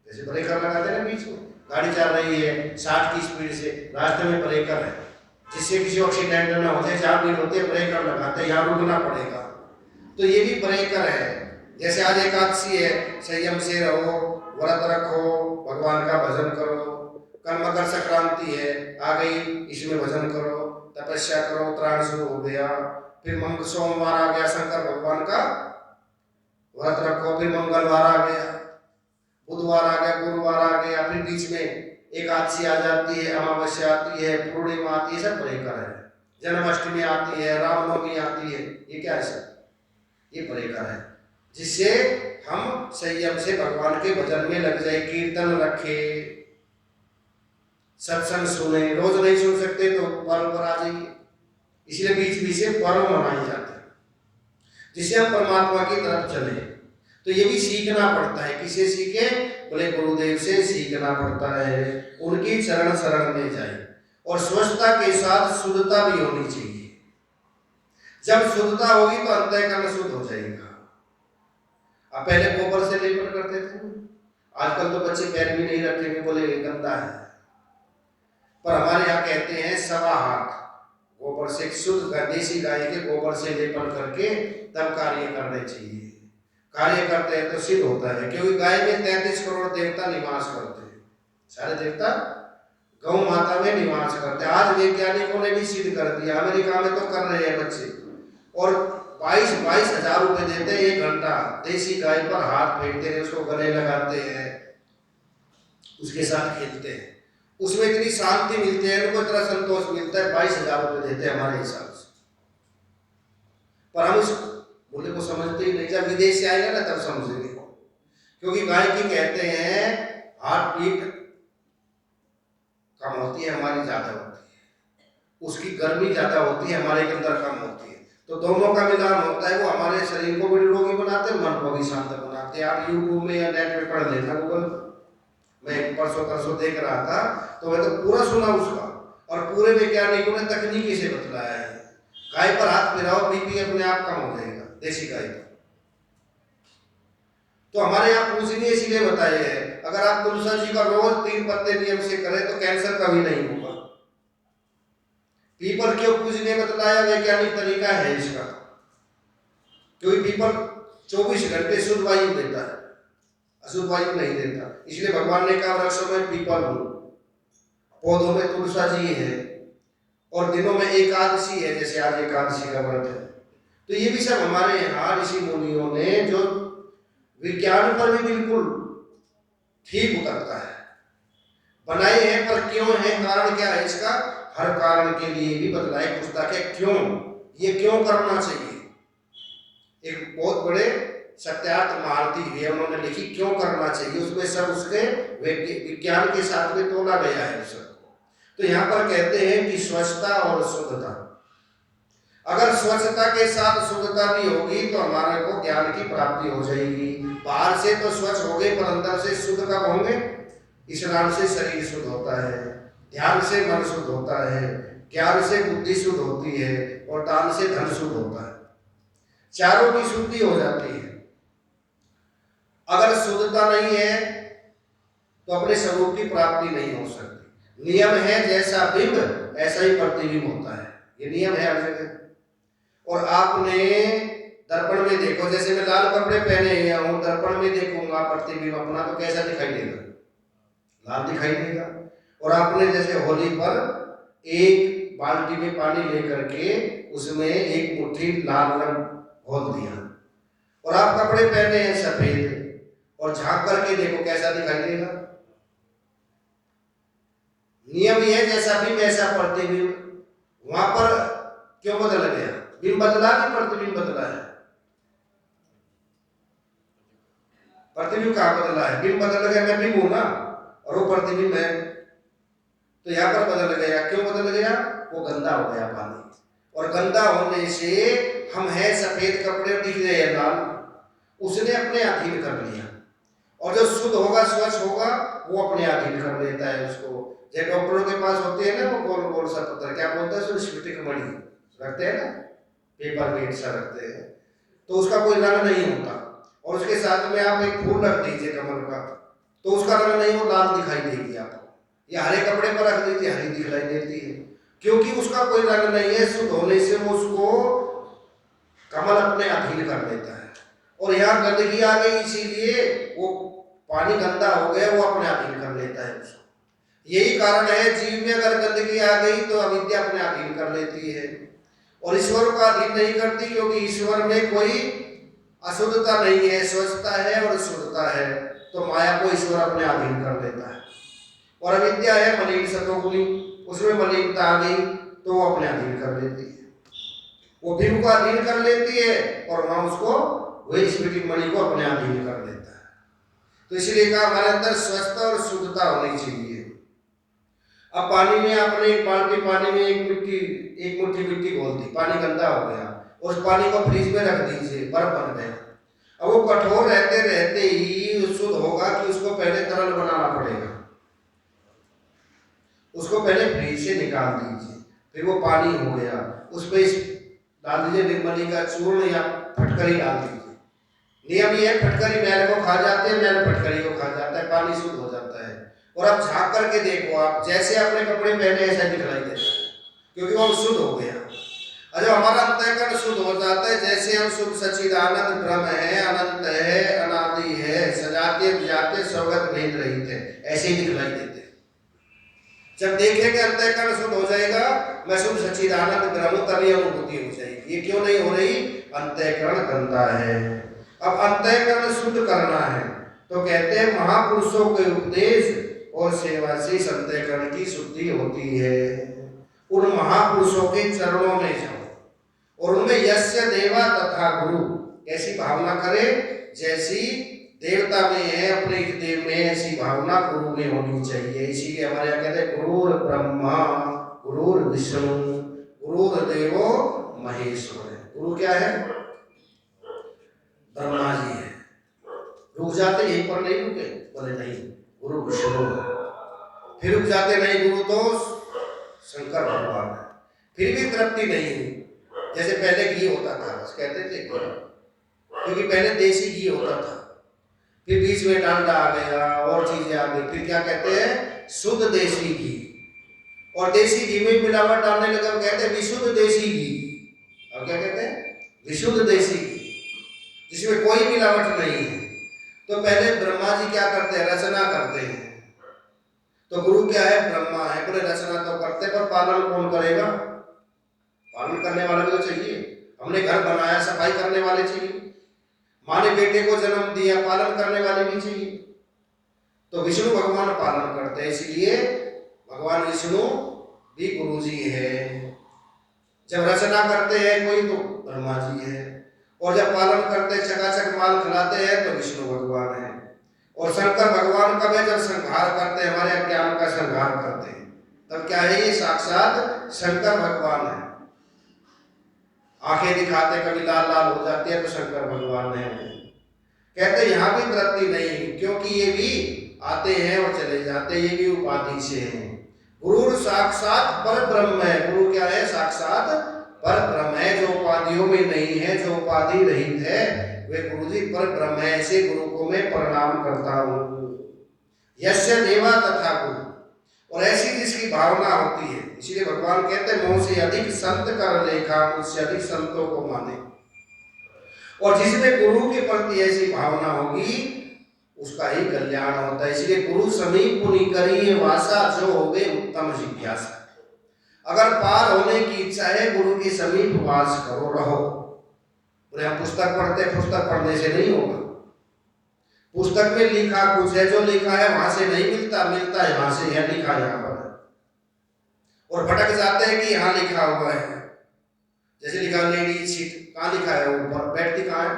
जैसे ब्रेकर लगाते हैं ना बीच में, गाड़ी चल रही है 60 की स्पीड से, रास्ते में ब्रेकर है, जिससे किसी एक्सीडेंट ना हो जाए, जहाँ भीड़ होती है ब्रेकर लगाते हैं, यहाँ रुकना पड़ेगा। तो ये भी ब्रेकर है। जैसे आज एकादशी है, संयम से रहो, व्रत रखो, भगवान का भजन करो। कल मकर संक्रांति है आ गई, इसमें भजन करो, तपस्या करो, उत्तरायण शुरू हो गया। फिर सोमवार आ गया, शंकर भगवान का व्रत रखो। फिर मंगलवार आ गया, बुधवार आ गया, गुरुवार आ गया, फिर बीच में एकादशी आ जाती है, अमावस्या आती है, पूर्णिमा आती है, सब ब्रेकर है। जन्माष्टमी आती है, रामनवमी आती है, ये क्या है सब? ये ब्रेकर है, जिससे हम संयम से भगवान के भजन में लग जाए, कीर्तन रखे, सत्संग सुने। रोज नहीं सुन सकते तो पर्व पर आ जाइए, इसलिए बीच बीच से पर्व मनाए जाते हैं, जिससे हम परमात्मा की तरफ चले। तो ये भी सीखना पड़ता है। किसे सीखे? बोले गुरुदेव से सीखना पड़ता है, उनकी चरण शरण में जाए। और स्वच्छता के साथ शुद्धता भी होनी चाहिए। जब शुद्धता होगी तो अंतःकरण शुद्ध हो जाएगा। अब पहले गोबर से लेपन करते थे, आजकल तो बच्चे पैर भी नहीं रखेंगे, बोले गंदा है। पर हमारे यहाँ कहते हैं 1.25 हाथ गोबर से, शुद्ध देसी गाय के गोबर से लेपन करके तब कार्य करने चाहिए। कार्य करते हैं तो सिद्ध होता है, क्योंकि गाय में 33 करोड़ देवता निवास करते हैं। सारे देवता गौ माता में निवास करते हैं। आज वैज्ञानिकों ने भी सिद्ध कर दिया, अमेरिका में तो कर रहे हैं बच्चे, और 22 हजार रुपए देते हैं 1 घंटा। देसी गाय पर हाथ फेरते हैं, उसको गले लगाते हैं, उसके साथ खेलते हैं, उसमें इतनी शांति मिलती है, उनको इतना संतोष मिलता है। 22 हजार रुपए देते हैं हमारे हिसाब से। पर हम इस बोले को समझते ही नहीं। जब विदेश से आएगा ना तब समझेंगे, क्योंकि गाय की कहते हैं हार्ट बीट कम होती है, हमारी ज्यादा होती है, उसकी गर्मी ज्यादा होती है, हमारे के अंदर कम होती है। तो दोनों का मिलान होता है, वो हमारे शरीर को भी निरोगी बनाते हैं, मन को भी शांत बनाते हैं। आप यूट्यूब में या नेट में पढ़ लेना, गूगल। मैं परसों देख रहा था तो मैं तो पूरा सुना उसका, और पूरे वैज्ञानिकों ने तकनीकी से बतलाया है। गाय पर हाथ फिराओ, बीपी अपने आप कम हो जाएगा, देसी गाय पर। तो हमारे यहाँ पूजनीय इसीलिए बताया है, अगर आप तुलसी जी का रोज 3 पत्ते नियम से करें तो कैंसर कभी नहीं होगा। पीपल क्यों पूजनीय बतलाया? वैज्ञानिक तरीका है इसका, क्योंकि पीपल 24 घंटे शुद्ध वायु देता है, अशुद्ध वायु नहीं देता। इसलिए भगवान ने कहा वृक्षों में पीपल हो, पौधों में तुलसा जी है, और दिनों में एकादशी है, जैसे आज एकादशी का व्रत है। तो ये भी सब हमारे यहाँ ऋषि मुनियों ने जो विज्ञान पर भी बिल्कुल ठीक उतरता है बनाए हैं। पर क्यों है, कारण क्या है इसका? हर कारण के लिए भी बतलाए पुस्तक है, क्यों ये क्यों करना चाहिए। एक बहुत बड़े सत्यार्थ महारथी है, उन्होंने लिखी क्यों करना चाहिए, उसमें सब उसके विज्ञान के साथ में तोड़ा गया है सबको। तो यहाँ पर कहते हैं कि स्वच्छता और शुद्धता, अगर स्वच्छता के साथ शुद्धता भी होगी तो हमारे को ज्ञान की प्राप्ति हो जाएगी। बाहर से तो स्वच्छ हो गए, पर अंदर से शुद्ध कब होंगे? स्नान से शरीर शुद्ध होता है, ध्यान से मन शुद्ध होता है, ज्ञान से बुद्धि शुद्ध होती है और दान से धन शुद्ध होता है। चारों की शुद्धि हो जाती है। अगर शुद्धता नहीं है तो अपने स्वरूप की प्राप्ति नहीं हो सकती। नियम है जैसा बिंब ऐसा ही प्रतिबिंब होता है, ये नियम है हर जगह। और आपने दर्पण में देखो, जैसे मैं लाल कपड़े पहने हुए हूं, दर्पण में देखूंगा प्रतिबिंब अपना तो कैसा दिखाई देगा? लाल दिखाई देगा। और आपने जैसे होली पर एक बाल्टी में पानी लेकर के उसमें एक मुट्ठी लाल रंग घोल दिया और आप कपड़े पहने हैं सफेद और झांक करके देखो कैसा दिखाई देगा? नियम ये है जैसा बिंब ऐसा प्रतिबिंब। वहां पर क्यों बदल गया? बिंब बदला कि प्रतिबिंब बदला है? प्रतिबिंब कहाँ बदला है? बिंब बदल गया, मैं बिंब हूं ना और वो प्रतिबिंब है, तो यहाँ पर बदल गया। क्यों बदल गया? वो गंदा हो गया पानी, और गंदा होने से हम है सफेद कपड़े दिख रहे हैं लाल, उसने अपने अधीन कर लिया। और जो शुद्ध होगा स्वच्छ होगा वो अपने अधीन कर लेता है उसको। जैसे डॉक्टरों के पास होते हैं ना वो गोल गोल सा पत्थर, क्या बोलते हैं, स्फटिक मणि रखते हैं ना, पेपर वेट सा रखते हैं, तो उसका कोई रंग नहीं होता। और उसके साथ में आप एक फूल रख दीजिए कमल का, तो उसका रंग नहीं, वो लाल दिखाई देगी आपको। या हरे कपड़े पर रख दीजिए, हरी दिखाई देती है, क्योंकि उसका कोई रंग नहीं है। शुद्ध होने से वो उसको कमल अपने अधीन कर लेता है। और यहाँ गंदगी आ गई, इसीलिए वो पानी गंदा हो गया, वो अपने अधीन कर लेता है उसको। यही कारण है जीव में अगर गंदगी आ गई तो अविद्या अपने अधीन कर लेती है और ईश्वर का अधीन नहीं करती, क्योंकि ईश्वर में कोई अशुद्धता नहीं है, स्वच्छता है और शुद्धता है, तो माया को ईश्वर अपने अधीन कर लेता है। और अविद्या है मलिन सतोगुणी, उसमें मलिनता आ गई तो वो अपने अधीन कर लेती है, वो बिंब को अधीन कर लेती है और वहां उसको वही स्फटिक मणि को अपने अधीन कर लेता है। तो इसलिए कहा हमारे अंदर स्वच्छता और शुद्धता होनी चाहिए। अब पानी में आपने एक बाल्टी पानी में एक मुट्ठी मिट्टी घोल दी, पानी गंदा हो गया, उस पानी को फ्रिज में रख दीजिए, बर्फ बन गया। अब वो कठोर रहते रहते ही शुद्ध होगा कि उसको पहले तरल बनाना पड़ेगा। उसको पहले फ्रिज से निकाल दीजिए, फिर वो पानी हो गया, उसमें डाल दीजिए निर्मली का चूर्ण या फटकरी डाल दीजिए। नियम ये है, फटकरी मैल को खा जाते हैं, मैल फटकरी को खा जाता है, पानी शुद्ध हो जाता है। और अब झांक करके देखो, आप जैसे अपने कपड़े पहने ऐसा दिखलाई देता है, क्योंकि वो शुद्ध हो गया। और जब हमारा अंतःकरण शुद्ध हो जाता है, जैसे हम शुद्ध सच्चिदानंद ब्रह्म है, अनंत है, अनादि है, सजाते बुझाते स्वगत भेद रहित है, ऐसे ही दिखलाई देते। जब देखेंगे अंतःकरण शुद्ध हो जाएगा, मैं शुद्ध सच्चिदानंद ब्रह्म, तभी अनुभूति हो जाएगी। ये क्यों नहीं हो रही? अंतःकरण गंदा है। अब अंतःकरण शुद्ध करना है तो कहते हैं महापुरुषों के उपदेश और सेवा से अंतःकरण की शुद्धि होती है। उन महापुरुषों के चरणों में जाओ और उनमें यस्य देवा तथा गुरु ऐसी भावना करे जैसी देवता में है, अपने देव में ऐसी भावना गुरु में होनी चाहिए। इसीलिए हमारे यहाँ कहते हैं गुरुर ब्रह्मा गुरुर विष्णु गुरुर देवो महेश्वर। गुरु क्या है? ब्रह्मा जी है। रुक जाते यहीं पर नहीं रुके, बोले नहीं गुरु विष्णु, फिर रुक जाते नहीं गुरु तो शंकर भगवान है, फिर भी तृप्ति नहीं हुई। जैसे पहले घी होता था, बस कहते थे क्योंकि पहले देसी घी होता था, फिर बीच में डांडा आ गया और चीजें आ गई, फिर क्या कहते हैं शुद्ध देसी घी। और देसी घी में मिलावट डालने लगा, कहते हैं विशुद्ध देसी घी। और क्या कहते हैं? विशुद्ध देसी घी, जिसमें कोई मिलावट नहीं है। तो पहले ब्रह्मा जी क्या करते हैं? रचना करते हैं। तो गुरु क्या है? ब्रह्मा है। बोले रचना तो करते पर पालन कौन करेगा? पालन करने वाला भी तो चाहिए। हमने घर बनाया, सफाई करने वाले चाहिए। माँ ने बेटे को जन्म दिया, पालन करने वाले भी चाहिए। तो विष्णु भगवान पालन करते हैं, इसलिए भगवान विष्णु भी गुरु जी है। जब रचना करते हैं कोई तो ब्रह्मा जी है, और जब पालन करते चकाचक माल खिलाते हैं तो विष्णु भगवान है। और शंकर भगवान का भी जब संहार करते हैं, हमारे अज्ञान का संहार करते हैं, तब क्या है? ये साक्षात शंकर भगवान है। आंखें दिखाते कभी लाल लाल हो जाती है तो शंकर भगवान है। कहते यहाँ भी तृप्ति नहीं, क्योंकि ये भी आते हैं और चले जाते हैं, ये भी उपाधि से हैं। गुरु साक्षात पर ब्रह्म है। गुरु क्या है? साक्षात पर ब्रह्म है, जो उपाधियों में नहीं है, जो उपाधि रहित है, वे गुरु जी पर ब्रह्म है। ऐसे गुरु को मैं प्रणाम करता हूँ। यस्य देवा तथा गुरु, और ऐसी जिसकी भावना होती है, इसलिए भगवान कहते हैं मोह से अधिक संत कर लेखा, मुझसे अधिक संतों को माने। और जिसमें गुरु के प्रति ऐसी भावना होगी उसका ही कल्याण होता है। इसलिए गुरु समीप पुनि करिए वासा, जो हो गए उत्तम जिज्ञासा। अगर पार होने की इच्छा है, गुरु के समीप वास करो, रहो। और हम पुस्तक पढ़ते, पुस्तक पढ़ने से नहीं होगा। पुस्तक में लिखा कुछ है, जो लिखा है वहां से नहीं मिलता, मिलता है वहां से, यह लिखा यहाँ पर। और भटक जाते हैं कि यहाँ लिखा हुआ है, जैसे लिखा लेडी सीट, कहाँ लिखा है? ऊपर। बैठती कहाँ है?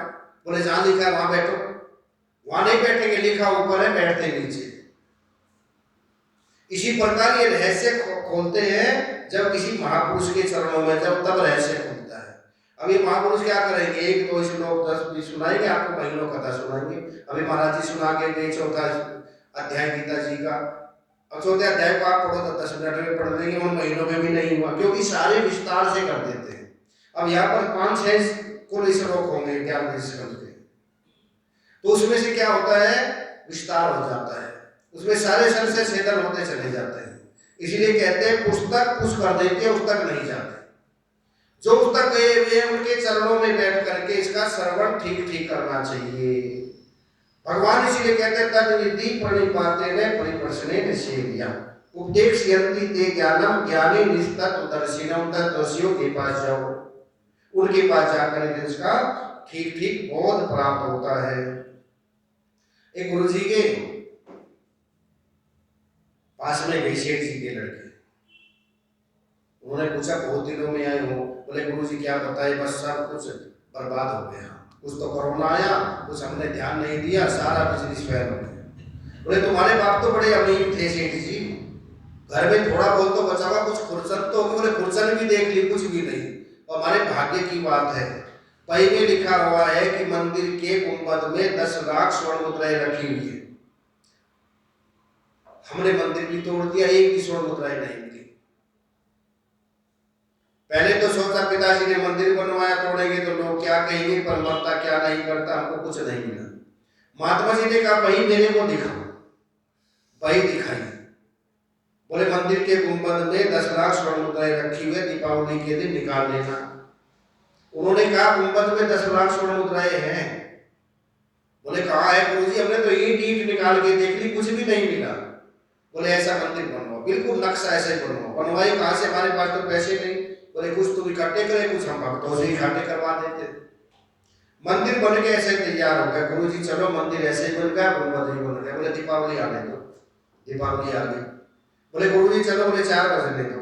बोले जहाँ लिखा है वहां बैठो। वहां नहीं बैठेंगे, लिखा ऊपर है, बैठते नीचे। इसी प्रकार ये रहस्य खोलते हैं जब किसी महापुरुष के चरणों में, जब तब रहस्य खुलता है। अब ये महापुरुष क्या करेंगे? एक दो श्लोक 10-20 सुनाएंगे, आपको महीनों कथा सुनाएंगे। अभी महाराज जी सुना के गए 4था अध्याय गीता जी का। अब 4थे अध्याय को आप पढ़ो तो 10 मिनट में पढ़ देंगे, उन महीनों में भी नहीं हुआ, क्योंकि सारे विस्तार से कर देते हैं। अब यहाँ पर 5-6 कुल श्लोक होंगे 11 स्कंद के, तो उसमें से क्या होता है? विस्तार हो जाता है, उसमें सारे संशय छेदन होते चले जाते हैं। इसीलिए कहते हैं पुस्तक पुष्ट कर देते, उस तक नहीं जाते। जो उस तक गए हुए हैं उनके चरणों में बैठ करके इसका श्रवण ठीक ठीक करना चाहिए। भगवान इसीलिए कहते हैं तद विधि प्रणिपाते ने परिप्रश्ने निषेध्या उपदेक्षयन्ति ते ज्ञानम ज्ञानी निस्तत् दर्शिनम तद्वश्यो के पास जाओ। उनके पास जाकर इसका ठीक ठीक बोध प्राप्त होता है। एक गुरु जी के पास में गई सेठ जी के लड़के, उन्होंने पूछा बहुत दिनों में आए हो? बोले गुरु जी क्या बताए, बस सब कुछ बर्बाद हो गया, कुछ तो कोरोना आया, कुछ हमने ध्यान नहीं दिया, सारा बिजनेस फेल हो गया। बोले तुम्हारे बाप तो बड़े अमीर थे सेठ जी, घर में थोड़ा बहुत तो बचा हुआ, कुछ खुर्सन तो होगी। बोले खुर्सन भी देख ली, कुछ भी नहीं। और हमारे भाग्य की बात है, पई में लिखा हुआ है कि मंदिर के गुंबद में 10 लाख स्वर्ण मुद्राएं रखी हुई है। हमने मंदिर भी तोड़ दिया, एक भी स्वर्ण मुद्राएं नहीं मिली। पहले तो सोचा पिताजी ने मंदिर बनवाया, तोड़ेंगे तो लोग क्या कहेंगे, पर मरता क्या नहीं करता, हमको कुछ नहीं मिला। महात्मा जी ने कहा वही मेरे को दिखाओ, वही दिखाई। बोले मंदिर के गुंबद में 10 लाख स्वर्ण मुद्राएं रखी हुई, दीपावली के दिन निकाल लेना। उन्होंने कहा गुंबद में 10 लाख स्वर्ण मुद्राएं हैं। बोले कहाँ है गुरुजी? हमने तो ईंट ईंट निकाल के देख ली, कुछ भी नहीं मिला। बोले ऐसा मंदिर बनवाओ, बिल्कुल नक्शा ऐसे बनवाओ। बनवाई कहाँ से? हमारे पास तो पैसे नहीं। बोले कुछ तो इकट्ठे करे, कुछ हम भक्तों से इकट्ठे करवा देते। मंदिर बन के ऐसे तैयार हो गया। गुरुजी चलो मंदिर ऐसे ही बन गया, गुंबद ही बन गया। बोले दीपावली आने दो, दीपावली आ गई। बोले गुरुजी चलो, बोले 4 बजने दो,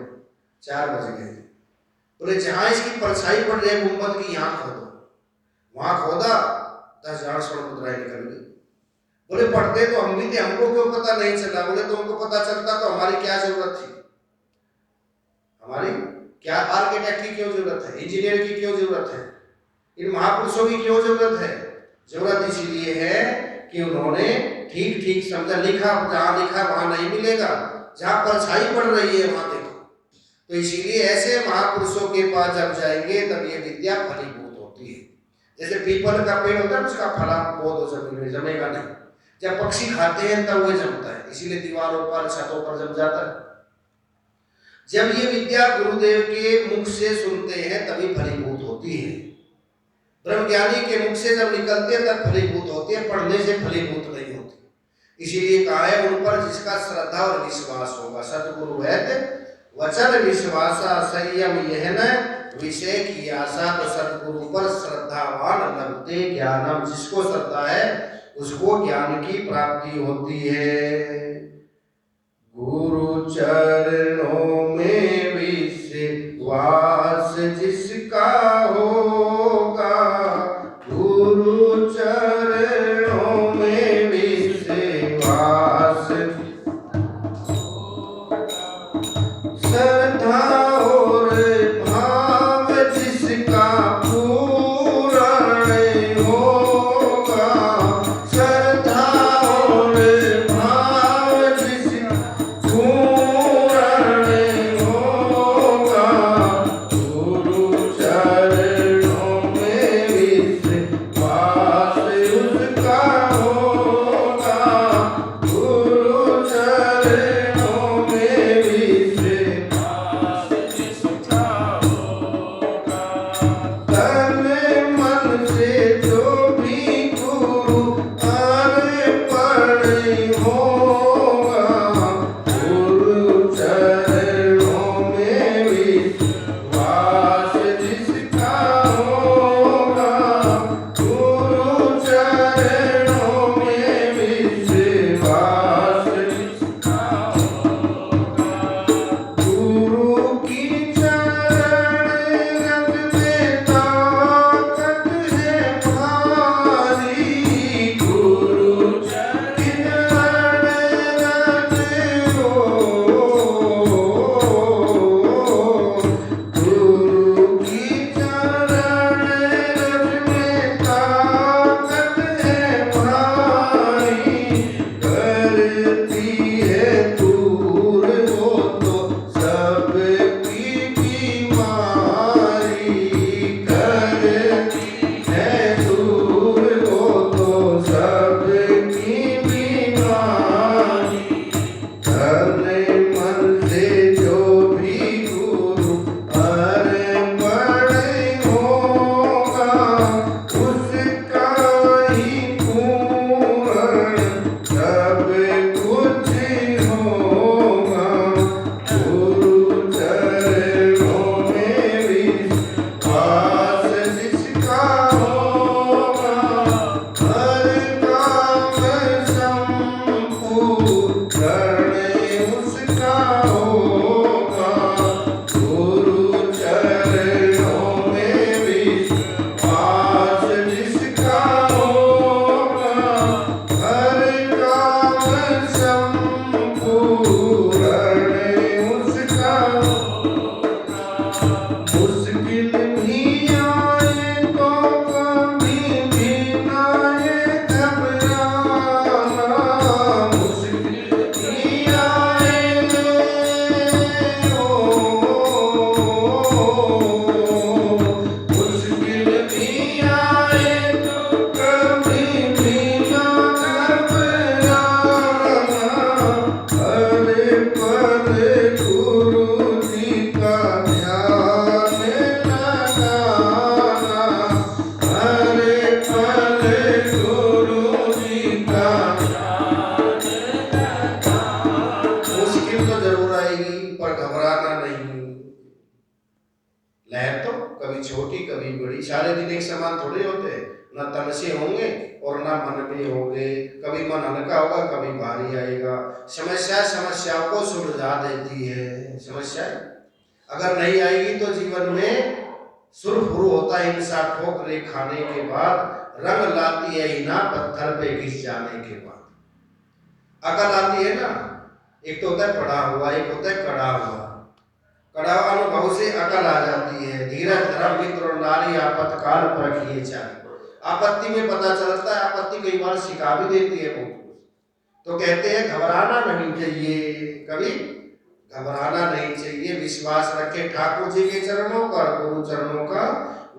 4 बज गए। बोले जहां इसकी परछाई पड़ रही है गुंबद की, यहाँ खोदो। वहां खोदा, 10,000 स्वर्ण मुद्राएं निकल गई। बोले पढ़ते तो हम भी थे, हमको क्यों पता नहीं चला? बोले तुमको पता चलता तो हमारी क्या जरूरत थी? हमारी क्या आर्किटेक्ट की क्यों जरूरत है, इंजीनियर की क्यों जरूरत है, इन महापुरुषों की क्यों जरूरत है? जरूरत इसीलिए है कि उन्होंने ठीक ठीक समझा। लिखा जहां लिखा वहां नहीं मिलेगा, जहां परछाई पड़ रही है वहां देखो। तो इसीलिए ऐसे महापुरुषों के पास जब जाएंगे तब ये विद्या फलीभूत होती है। जैसे पीपल का पेड़ होता है, उसका फला बहुत हो जमीन में जमेगा नहीं, जब पक्षी खाते हैं तब वह जमता है। इसीलिए दीवारों पर छतों पर जम जाता है। जब ये विद्या गुरुदेव के मुख से सुनते हैं तभी फलीभूत होती है। ब्रह्मज्ञानी के मुख से जब निकलते हैं तब फलीभूत होती है, पढ़ने से फलीभूत नहीं होती। इसीलिए कहा है उन पर जिसका श्रद्धा और विश्वास होगा। सतगुरु है वचन विश्वासा संयम यह न विषय की आशा। तो सतगुरु पर श्रद्धावान लगते ज्ञानम, जिसको श्रद्धा है उसको ज्ञान की प्राप्ति होती है। गुरु चरणों में विश्वास जिसका होगा, गुरु चरणों में विश्वास, श्रद्धा और भाव जिसका पूर्ण होगा, श्रद्धा और भाव जिसका पूर्ण कभी बड़ी, सारे दिन एक समान थोड़े होते, ना तन से होंगे और ना मन में होंगे, कभी मन हल्का होगा कभी भारी आएगा। समस्याओं को सुलझा देती है। समस्या अगर नहीं आएगी तो जीवन में सुरफुरु होता है इंसान, ठोकरे खाने के बाद रंग लाती है इना पत्थर पे घिस जाने के बाद। अकल आती है ना, एक तो होता है पढ़ा हुआ, एक होता है कड़ा हुआ। कड़ा हुआ अनुभव से अकल आ जाती है। धीरज धर्म मित्र और नारी आपातकाल परखिए चाहे। आपत्ति में पता चलता है, आपत्ति कई बार सिखा भी देती है बहुत। तो कहते हैं घबराना नहीं चाहिए, कभी घबराना नहीं चाहिए, विश्वास रखे ठाकुर जी के चरणों का, गुरु चरणों का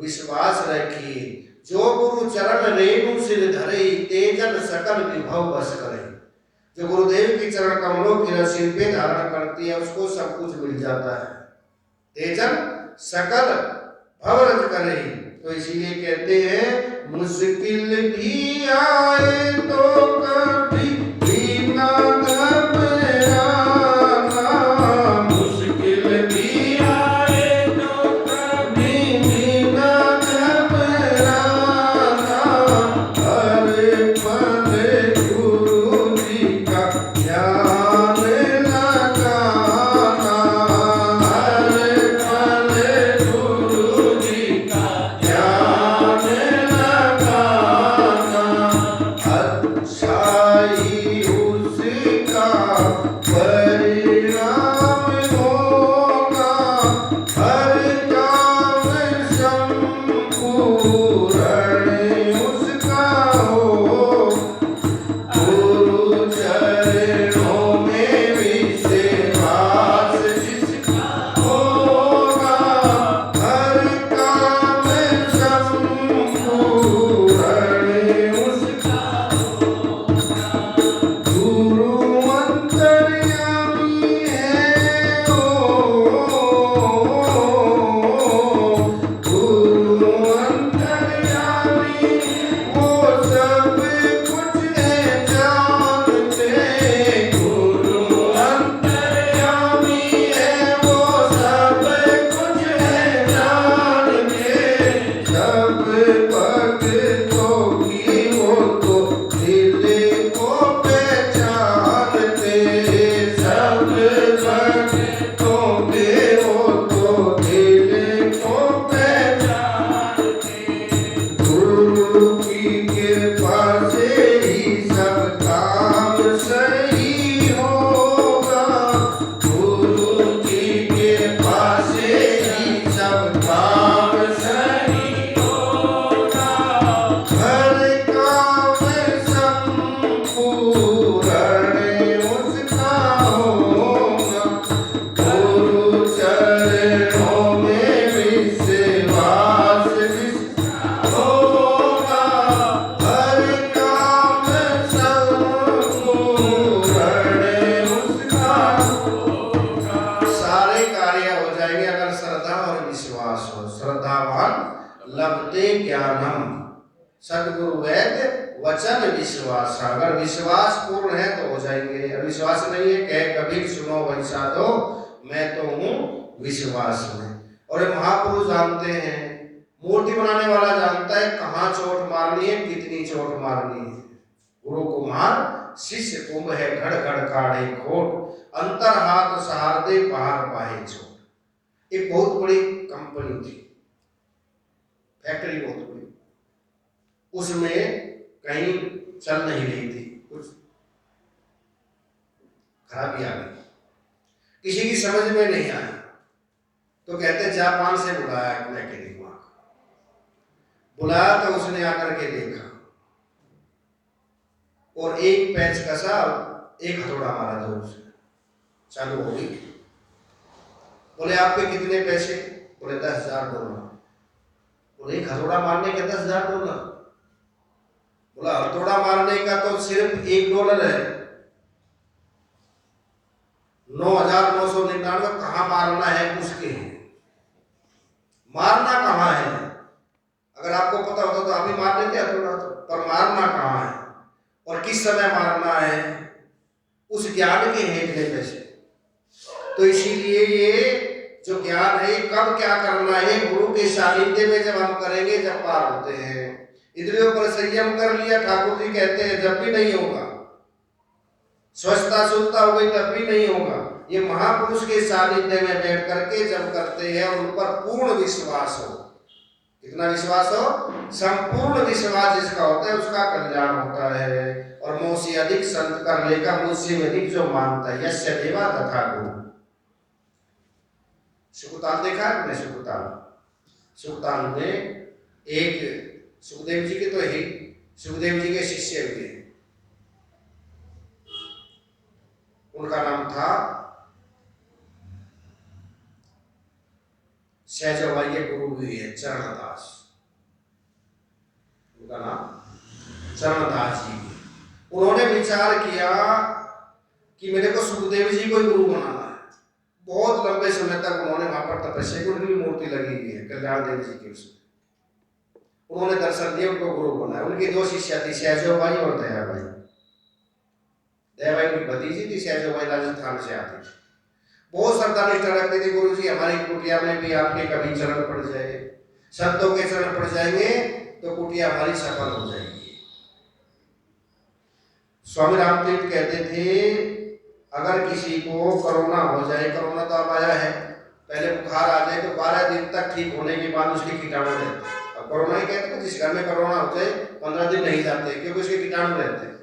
विश्वास रखिए। जो गुरु चरण रेणु सिर धरे, तेजन सकल विभव बस करे। जो गुरुदेव की चरण कमलों की सिर पे धारण करती है उसको सब कुछ मिल जाता है। तेजन सकल भवरज करे। तो इसीलिए कहते हैं मुश्किल भी आए तो कभी भी ना घबराना, मुश्किल भी आए तो कभी भी ना घबराना, हर पल गुरु जी का ध्यान लगाना, हर पल गुरु जी का ध्यान लगाना, अच्छाई उसका परिणाम होगा, हर काम संपूर्ण उसका हो। गुरु चरणों में विश्वास जिसका होगा, हर काम संपूर्ण उसका होगा। गुरु अंतर्यामी है गुरु अंतर्यामी, वो सब कुछ है जानते। गुरु अंतर्यामी है, वो सब कुछ है जानते। सब भक्तों की वो तो दिल को पहचानते, सब भक्तों के वो तो दिल को पहचानते। गुरु की कृपा से ही सब काम सही होगा, गुरु की कृपा से ही सब काम सही होगा, हर काम संपूर्ण उसका होगा। गुरु चरणों में विश्वास जिसका होगा, हर काम संपूर्ण उसका होगा। सारे कार्य हो जाएंगे अगर श्रद्धा और विश्वास हो। श्रद्धावान लभते ज्ञानम, सदगुरु वेद वचन विश्वास। अगर विश्वास पूर्ण है तो हो जाएंगे, अविश्वास नहीं है कह कभी सुनो वैसा दो, मैं तो हूँ विश्वास में। और ये महापुरुष जानते हैं, मूर्ति बनाने वाला जानता है कहाँ चोट मारनी है, कितनी चोट मारनी है। गुरु कुमार शिष्य कुंभ है, घड़ घड़ काढ़े खोट, अंतर हाथ सहार दे पहाड़ पाए चोट। एक बहुत बड़ी कंपनी थी, फैक्ट्री बहुत बड़ी, उसमें कहीं चल नहीं रही थी, कुछ खराबी आ गई, किसी की समझ में नहीं आया। तो कहते जापान से बुलाया एक मैकेनिक, वहां बुलाया तो उसने आकर के देखा और एक पैच कसा, एक हथौड़ा मारा जोर से, चालू हो गई। बोले आपके कितने पैसे? बोले $10,000। बोले एक हथौड़ा मारने के $10,000? बोला हथौड़ा मारने का तो सिर्फ $1 है, 9,999 कहाँ मारना है उसके, मारना कहाँ है? अगर आपको पता होता तो आप ही मार लेते हथौड़ा, पर मारना कहाँ है और किस समय मारना है, उस ज्ञान के हैं इतने पैसे। तो इसीलिए ये जो ज्ञान है कब क्या करना है गुरु के सानिध्य में जब हम करेंगे जब पार होते हैं। इंद्रियों पर संयम कर लिया, ठाकुर जी कहते हैं जब भी नहीं होगा। स्वस्थता शुद्धता हो गई तब भी नहीं होगा। ये महापुरुष के सानिध्य में बैठ करके जब करते हैं और उन पर पूर्ण विश्वास हो, कितना विश्वास हो, संपूर्ण विश्वास जिसका होता है उसका कल्याण होता है। और मुझसे अधिक संत कर लेगा, मुझसे अधिक जो मानता है, यस्य देवा तथा गुरु। सुखताल देखा है आपने? सुखताल में एक सुखदेव जी के तो ही सुखदेव जी के शिष्य हुए, उनका नाम था सहजवाई के गुरु हुए है चरणदास, उनका नाम चरणदास जी। उन्होंने विचार किया कि मेरे को सुखदेव जी को गुरु बनाना है। बहुत लंबे समय तक उन्होंने वहां पर तपस्या की, उनकी मूर्ति लगी हुई है कल्याण देव जी की, उसमें उन्होंने दर्शन दिए, उनको गुरु बनाया। उनकी दो शिष्या थी, सहजोबाई और दयाबाई। दयाबाई उनकी भतीजी थी, सहजोबाई राजस्थान से आती थी। बहुत श्रद्धा निष्ठा रखती थी, गुरु जी हमारी कुटिया में भी आपके कभी चरण पड़ जाए, संतों के चरण पड़ जाएंगे तो कुटिया हमारी सफल हो जाएगी। स्वामी रामतीर्थ कहते थे अगर किसी को कोरोना हो जाए, कोरोना तो अब आया है, पहले बुखार आ जाए तो 12 दिन तक ठीक होने के बाद उसके कीटाणु रहते हैं। अब कोरोना ही कहते हैं, जिस घर में कोरोना हो जाए 15 दिन नहीं जाते क्योंकि उसके कीटाणु रहते हैं।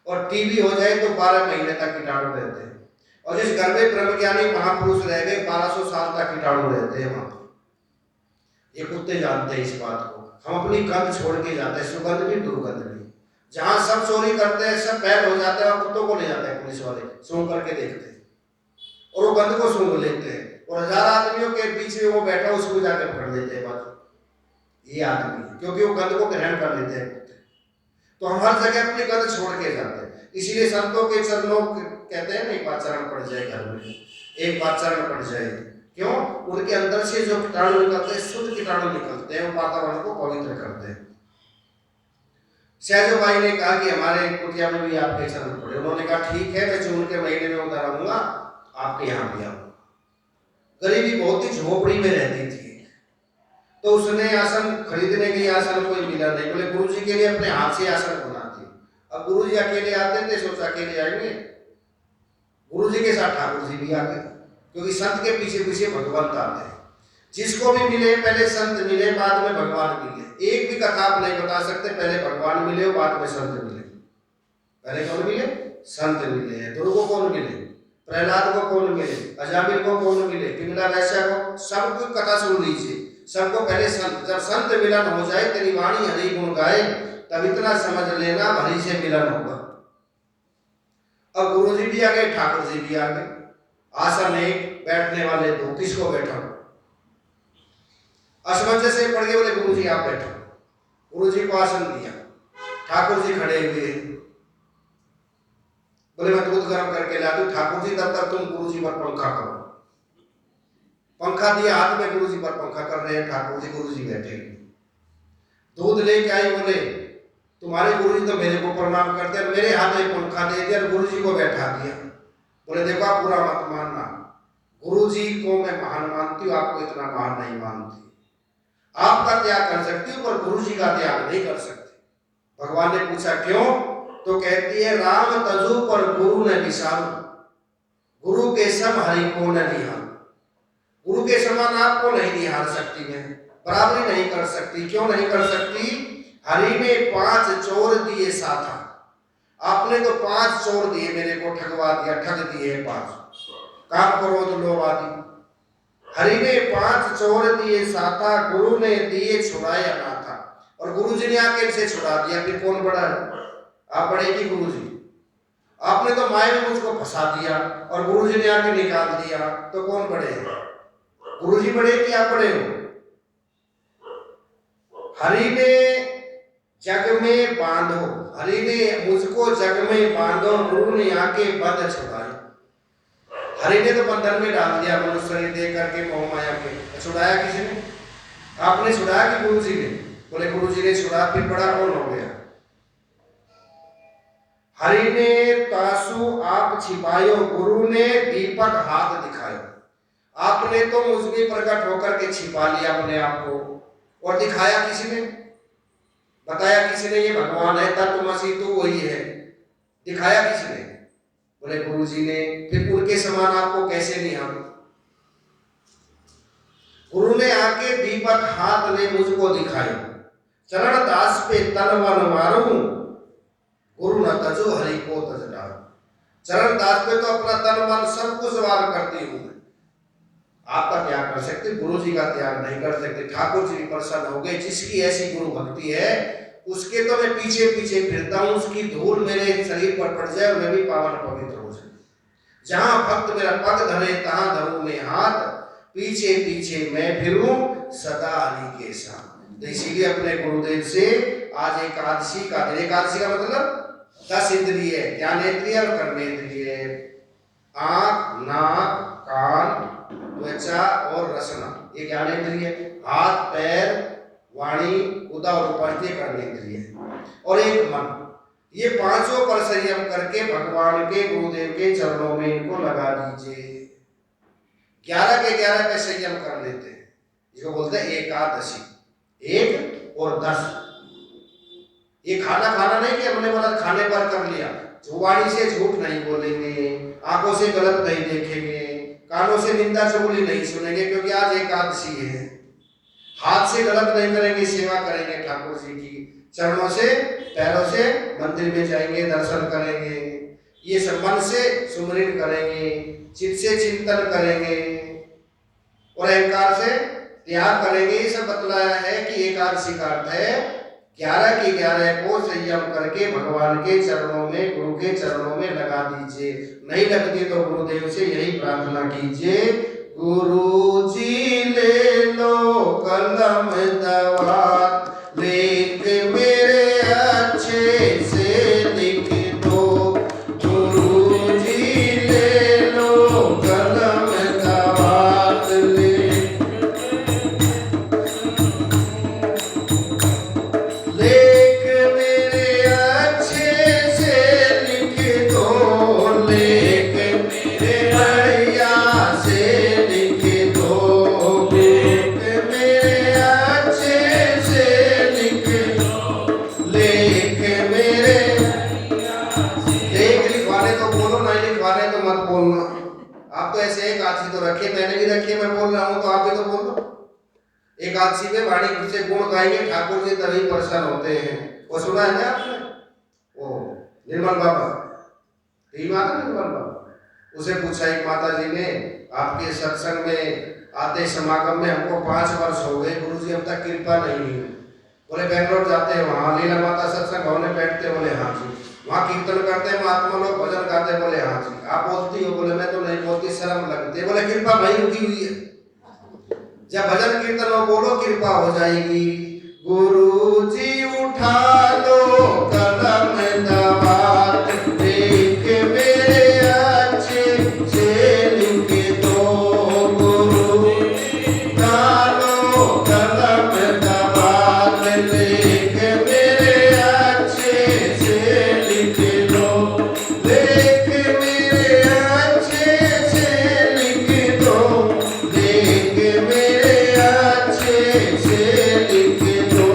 और टीबी हो जाए तो 12 महीने तक कीटाणु रहते हैं। और जिस घर में ब्रह्मज्ञानी महापुरुष रह गए 1200 साल तक कीटाणु रहते हैं वहां। ये कुत्ते जानते हैं इस बात को। हम अपनी गंध छोड़ के जाते हैं, सुगंध भी दुर्गंध भी। जहां सब चोरी करते हैं, सब बैल हो जाते हैं और कुत्तों को ले जाते हैं पुलिस वाले, सूंघ करके देखते हैं और वो गंध को सूंघ लेते हैं और 1000 आदमियों के बीच में वो बैठा उसको जाकर पकड़ लेते हैं बात। ये आदमी, क्योंकि वो गंध को ग्रहण कर लेते हैं कुत्ते। तो हम हर जगह अपनी गंध छोड़ के जाते हैं। इसीलिए संतों के चरणों कहते हैं एक बार चरण पड़ जाए घर में, एक बार चरण पड़ जाए, क्यों? उनके अंदर से जो कीटाणु निकलते हैं, शुद्ध कीटाणु निकलते हैं, वो वातावरण को पवित्र करते हैं। सहजोबाई ने कहा कि हमारे कुटिया में भी आपके चरण पड़े। उन्होंने कहा ठीक है, मैं जून के महीने में उधर आऊंगा, आपके यहाँ भी आऊंगा। गरीबी बहुत ही झोपड़ी में रहती थी, तो उसने आसन खरीदने के लिए आसन कोई मिला नहीं, बोले गुरु जी के लिए अपने हाथ से आसन बना दिए। अब गुरु जी अकेले आते थे, सोचा अकेले आएंगे, गुरु जी के साथ ठाकुर जी भी आ गए, क्योंकि संत के पीछे पीछे भगवंत आते हैं। जिसको भी मिले पहले संत मिले, बाद में भगवान मिले। एक भी कथा आप नहीं बता सकते पहले भगवान मिले हो बाद में संत मिले। पहले कौन मिले? संत मिले। ध्रुव को कौन मिले? प्रहलाद को कौन मिले? अजामिल को कौन मिले? पिंगला वैश्य को? सबको कथा सुन लीजिए। सबको पहले संत, जब संत मिलन हो जाए, तेरी वाणी हरि गुण गाए, तब इतना समझ लेना हरि से मिलन होगा। अब गुरु जी भी आ गए, ठाकुर जी भी आ गए। आसन एक, बैठने वाले दो, किसको बैठा? असमंजस से पड़ गए, बोले गुरु जी आप बैठो। गुरु जी को आसन दिया, ठाकुर जी खड़े हुए, बोले मैं दूध गर्म करके ला दूं। ठाकुर जी तब तक तुम गुरु जी पर पंखा करो। पंखा दिया हाथ में, गुरु जी पर पंखा कर रहे हैं ठाकुर जी। गुरु जी बैठे, दूध लेके आई, बोले तुम्हारे गुरु जी तो मेरे को प्रणाम करते हैं, मेरे हाथ में पंखा दे दिया, गुरु जी को बैठा दिया। बोले देखो आप बुरा मत मानना, गुरु जी को मैं महान मानती हूँ, आपको इतना महान नहीं मानती। आपका त्याग कर सकती हूँ पर गुरु जी का त्याग नहीं कर सकती। भगवान ने पूछा क्यों? तो कहती है राम तजु पर गुरु न विसारू, गुरु के सम हरि को न निहार। गुरु के समान आपको नहीं निहार सकती, मैं बराबरी नहीं कर सकती। क्यों नहीं कर सकती? हरि ने 5 चोर दिए साथा, आपने तो 5 चोर दिए मेरे को, ठगवा दिया, ठग दिए 5, काम क्रोध लोभ आदि। हरि ने 5 चोर दिए साथा, गुरु ने दिए छुड़ाए अनाथा। और गुरु जी ने आके इनसे छुड़ा दिया, फिर कौन बड़ा है? आप बड़े की गुरु जी? आपने तो माया में मुझको फंसा दिया और गुरु जी ने आके निकाल दिया, तो कौन बड़े हैं? गुरु जी बड़े कि आप बड़े हो? हरि ने जग में बांधो, हरि ने मुझको जग में बांधो, गुरु ने आके बंध छुड़ाए। हरि ने तो बंधन में डाल दिया मनुष्य शरीर दे करके मोह माया के। छुड़ाया किसने? आपने छुड़ाया कि गुरु जी ने? बोले गुरु जी ने छुड़ाया, फिर बड़ा कौन हो गया? हरि ने तासु आप छिपायो, गुरु ने दीपक हाथ दिखायो। आपने तो मुझ में प्रकट होकर के छिपा लिया अपने आप को, और दिखाया किसने, बताया किसने ये भगवान है, तत्वमसी तो वही है, दिखाया किसने? बोले गुरु जी ने। फिर उनके समान आपको कैसे नहीं हम? गुरु ने आके दीपक हाथ में मुझको दिखाई, चरण दास पे तन मन मारूं, गुरु न तजो हरि को तज डारूं। चरण दास पे तो अपना तन मन सब कुछ वार करती हूं मैं। आपका त्याग कर सकते, गुरु जी का त्याग नहीं कर सकते। ठाकुर जी प्रसन्न हो गए, जिसकी ऐसी गुरु भक्ति है उसके तो मैं पीछे पीछे फिरता हूं, उसकी धूल मेरे शरीर पर पड़ जाए और मैं भी पावन पवित्र हो जाऊं। जहां भक्त मेरा पग धरे तहां धरूं मैं हाथ, पीछे पीछे मैं फिरूं सदा हरि के साथ। तो इसीलिए अपने गुरुदेव से आज एकादशी का दिन, एकादशी का मतलब 10 इंद्रिय, ज्ञानेन्द्रिय और कर्मेंद्रिय, आंख, नाक, कान, त्वचा और रसना, ये ज्ञानेन्द्रिय। हाथ, पैर, वाणी, उदर और उपस्थिति कर्मेंद्रिय, और एक मन। ये पांचों पर संयम करके भगवान के गुरुदेव के चरणों में इनको लगा दीजिए। 11 के 11 पे संयम कर लेते हैं, इसको बोलते हैं एकादशी। 1 और 10, ये खाना नहीं कि हमने बोला खाने पर कर लिया। वाणी से झूठ नहीं बोलेंगे, आंखों से गलत नहीं देखेंगे, कानों से निंदा चुगली नहीं सुनेंगे, क्योंकि आज एकादशी है। हाथ से गलत नहीं करेंगे, सेवा करेंगे ठाकुर जी की, चरणों से पैरों से मंदिर में जाएंगे, दर्शन करेंगे, ये सब मन से सुमरन करेंगे, चित्त से चिंतन करेंगे और अहंकार से त्याग करेंगे। ये सब बतलाया है कि एकादशी का अर्थ है 11 के 11 को संयम करके भगवान के चरणों में, गुरु के चरणों में लगा दीजिए। नहीं लगती तो गुरुदेव से यही प्रार्थना कीजिए, गुरु जी ले लो कलम दवात, लेख मेरे अच्छे से लिख दो। गुरु जी ले लो कलम दवात, लेख मेरे अच्छे से लिख दो, लेख मेरे बढ़िया से लिख दो, लेख मेरे अच्छे से लिख दो, लेख मेरे। लेख लिखवाने तो बोलो, नहीं लिखवाने तो मत बोलना। आप तो ऐसे एकादशी तो रखिए, मैंने भी रखी है, मैं बोल रहा हूँ तो आप भी तो बोलो। एकादशी में वाणी से गुण गाएंगे ठाकुर जी, तभी प्रसन्न होते हैं। वो सुना है ना आपने, वो निर्मल बाबा, निर्मल बाबा, उसे पूछा एक माता जी ने, आपके सत्संग में आते समागम में हमको 5 वर्ष हो गए गुरु जी, अब तक कृपा नहीं हुई। बोले बेंगलोर जाते हैं, वहाँ लीला माता सत्संग भवन में बैठते? बोले हाँ जी। वहाँ कीर्तन करते हैं, महात्मा लोग भजन गाते? बोले हाँ जी। आप बोलती हो? बोले मैं तो नहीं बोलती, शर्म लगती है। बोले कृपा वही रुकी हुई है, जब भजन कीर्तन में बोलो कृपा हो जाएगी। गुरु जी उठा लो कलम दवात, लेख मेरे अच्छे से लिख दो। गुरु उठा लो कलम दवात, लेख मेरे अच्छे से लिख दो, लेख मेरे अच्छे से लिख दो, लेख मेरे अच्छे से लिख दो।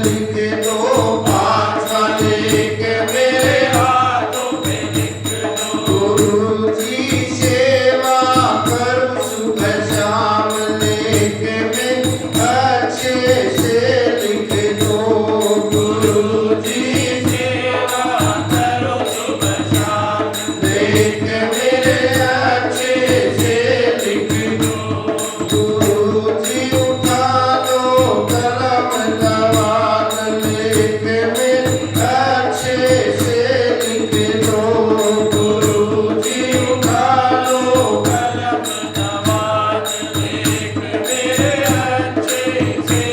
लिख दो, पाछा लेके मेरे हाथों में लिख दो। गुरु जी सेवा करूं सुबह शाम, लेके मैं अच्छे से लिख दो। गुरु जी सेवा करो सुबह शाम, लेके मेरे अच्छे से लिख दो। गुरु जी उठा दो कलम दवात, लेके मेरे अच्छे से लिख दो। गुरु जी उठा दो कलम दवात, लेके मेरे अच्छे से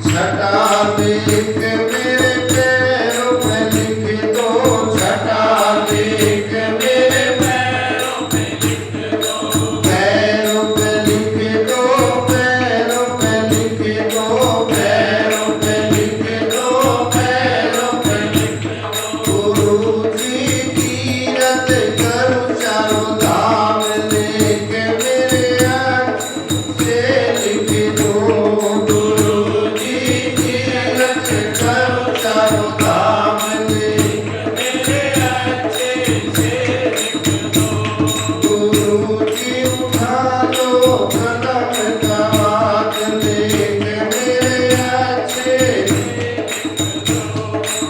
छटा लिख मेरे पैरों में लिख दो। छटा लिख मेरे पैरों में लिख दो। पैरों पे लिख दो, पैरों पे लिख दो, पैरों पे लिख दो, पैरों पे लिख दो। गुरु जी तीरथ करूं चारों धाम, लेके मेरे अच्छे लिख दो। गुरु जी तीरथ करूं चारों धाम, लेके मेरे अच्छे से लिख दो। गुरु जी उठा दो कलम दवात, लेके मेरे अच्छे से लिख दो।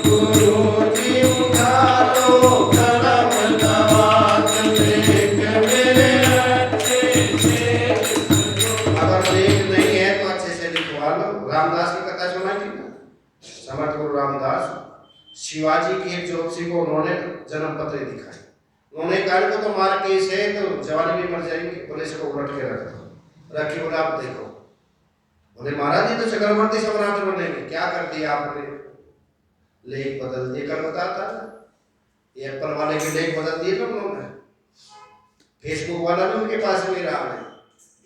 गुरु जी उठा दो कलम दवात, लेके मेरे अच्छे से लिख दो। अगर लेख नहीं है तो अच्छे से लिखवा लो। रामदास की कथा सुना थी ना, समर्थ गुरु रामदास। शिवाजी की एक ज्योतिषी को उन्होंने जन्म पत्र दिखाई। उन्होंने कहा को तो मार केस है तो जवानी भी मर जाएंगे, बोले इसको उलट के रख दो। रखी, बोला आप देखो। बोले महाराज जी तो चक्रवर्ती सम्राट बनेंगे, क्या कर दिया आपने? लेख बदल दिए। कल बताता ना, ये एप्पल वाले के लेख बदल दिए ना उन्होंने। फेसबुक वाला भी उनके पास में रहा है,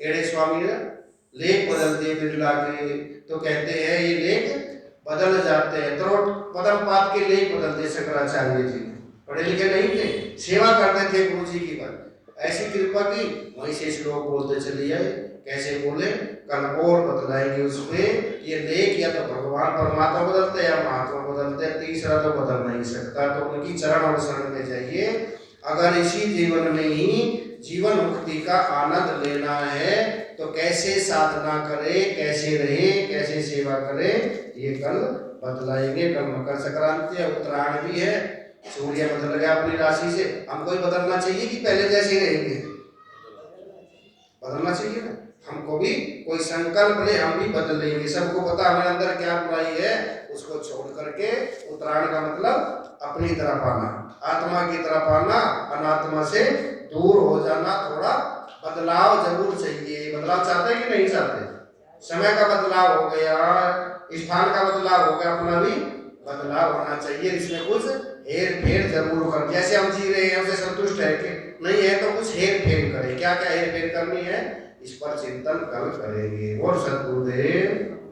एड़े स्वामी ने लेख बदल दिए बिरला के। तो कहते हैं ये लेख बदल जाते हैं। तो पदम पात के लेख बदल दिए शंकराचार्य जी ने। पढ़े लिखे नहीं थे, सेवा करते थे गुरु जी की। पर ऐसी कृपा की, वहीं से श्लोक बोलते चले आए। कैसे बोले? कल और बदलाएंगे उसमें। ये लेख या तो भगवान परमात्मा बदलते या महात्मा बदलते, तीसरा तो बदल नहीं सकता। तो उनकी चरण और शरण में जाइए। अगर इसी जीवन में ही जीवन मुक्ति का आनंद लेना है तो कैसे साधना करें, कैसे रहे, कैसे सेवा करें, ये कल बदलाएंगे। कल मकर संक्रांति है, उत्तरायण भी है, सूर्य बदल गया अपनी राशि से। हमको ही बदलना चाहिए कि पहले जैसे ही रहेंगे? बदलना चाहिए ना। हमको भी कोई संकल्प ले, हम भी बदलेंगे। सबको पता हमारे अंदर क्या बुराई है, उसको छोड़ करके उत्तरायण का मतलब अपनी तरफ आना, आत्मा की तरफ आना, अनात्मा से दूर हो जाना। थोड़ा बदलाव जरूर चाहिए। बदलाव चाहते हैं कि नहीं चाहते? समय का बदलाव हो गया, स्थान का बदलाव हो गया, अपना भी बदलाव होना चाहिए। इसमें कुछ हेर फेर जरूर कर। जैसे हम जी रहे हैं हमसे संतुष्ट है कि नहीं है, तो कुछ हेर फेर करें। क्या क्या हेर फेर करनी है, इस पर चिंतन कल करेंगे। और सद्गुरुदेव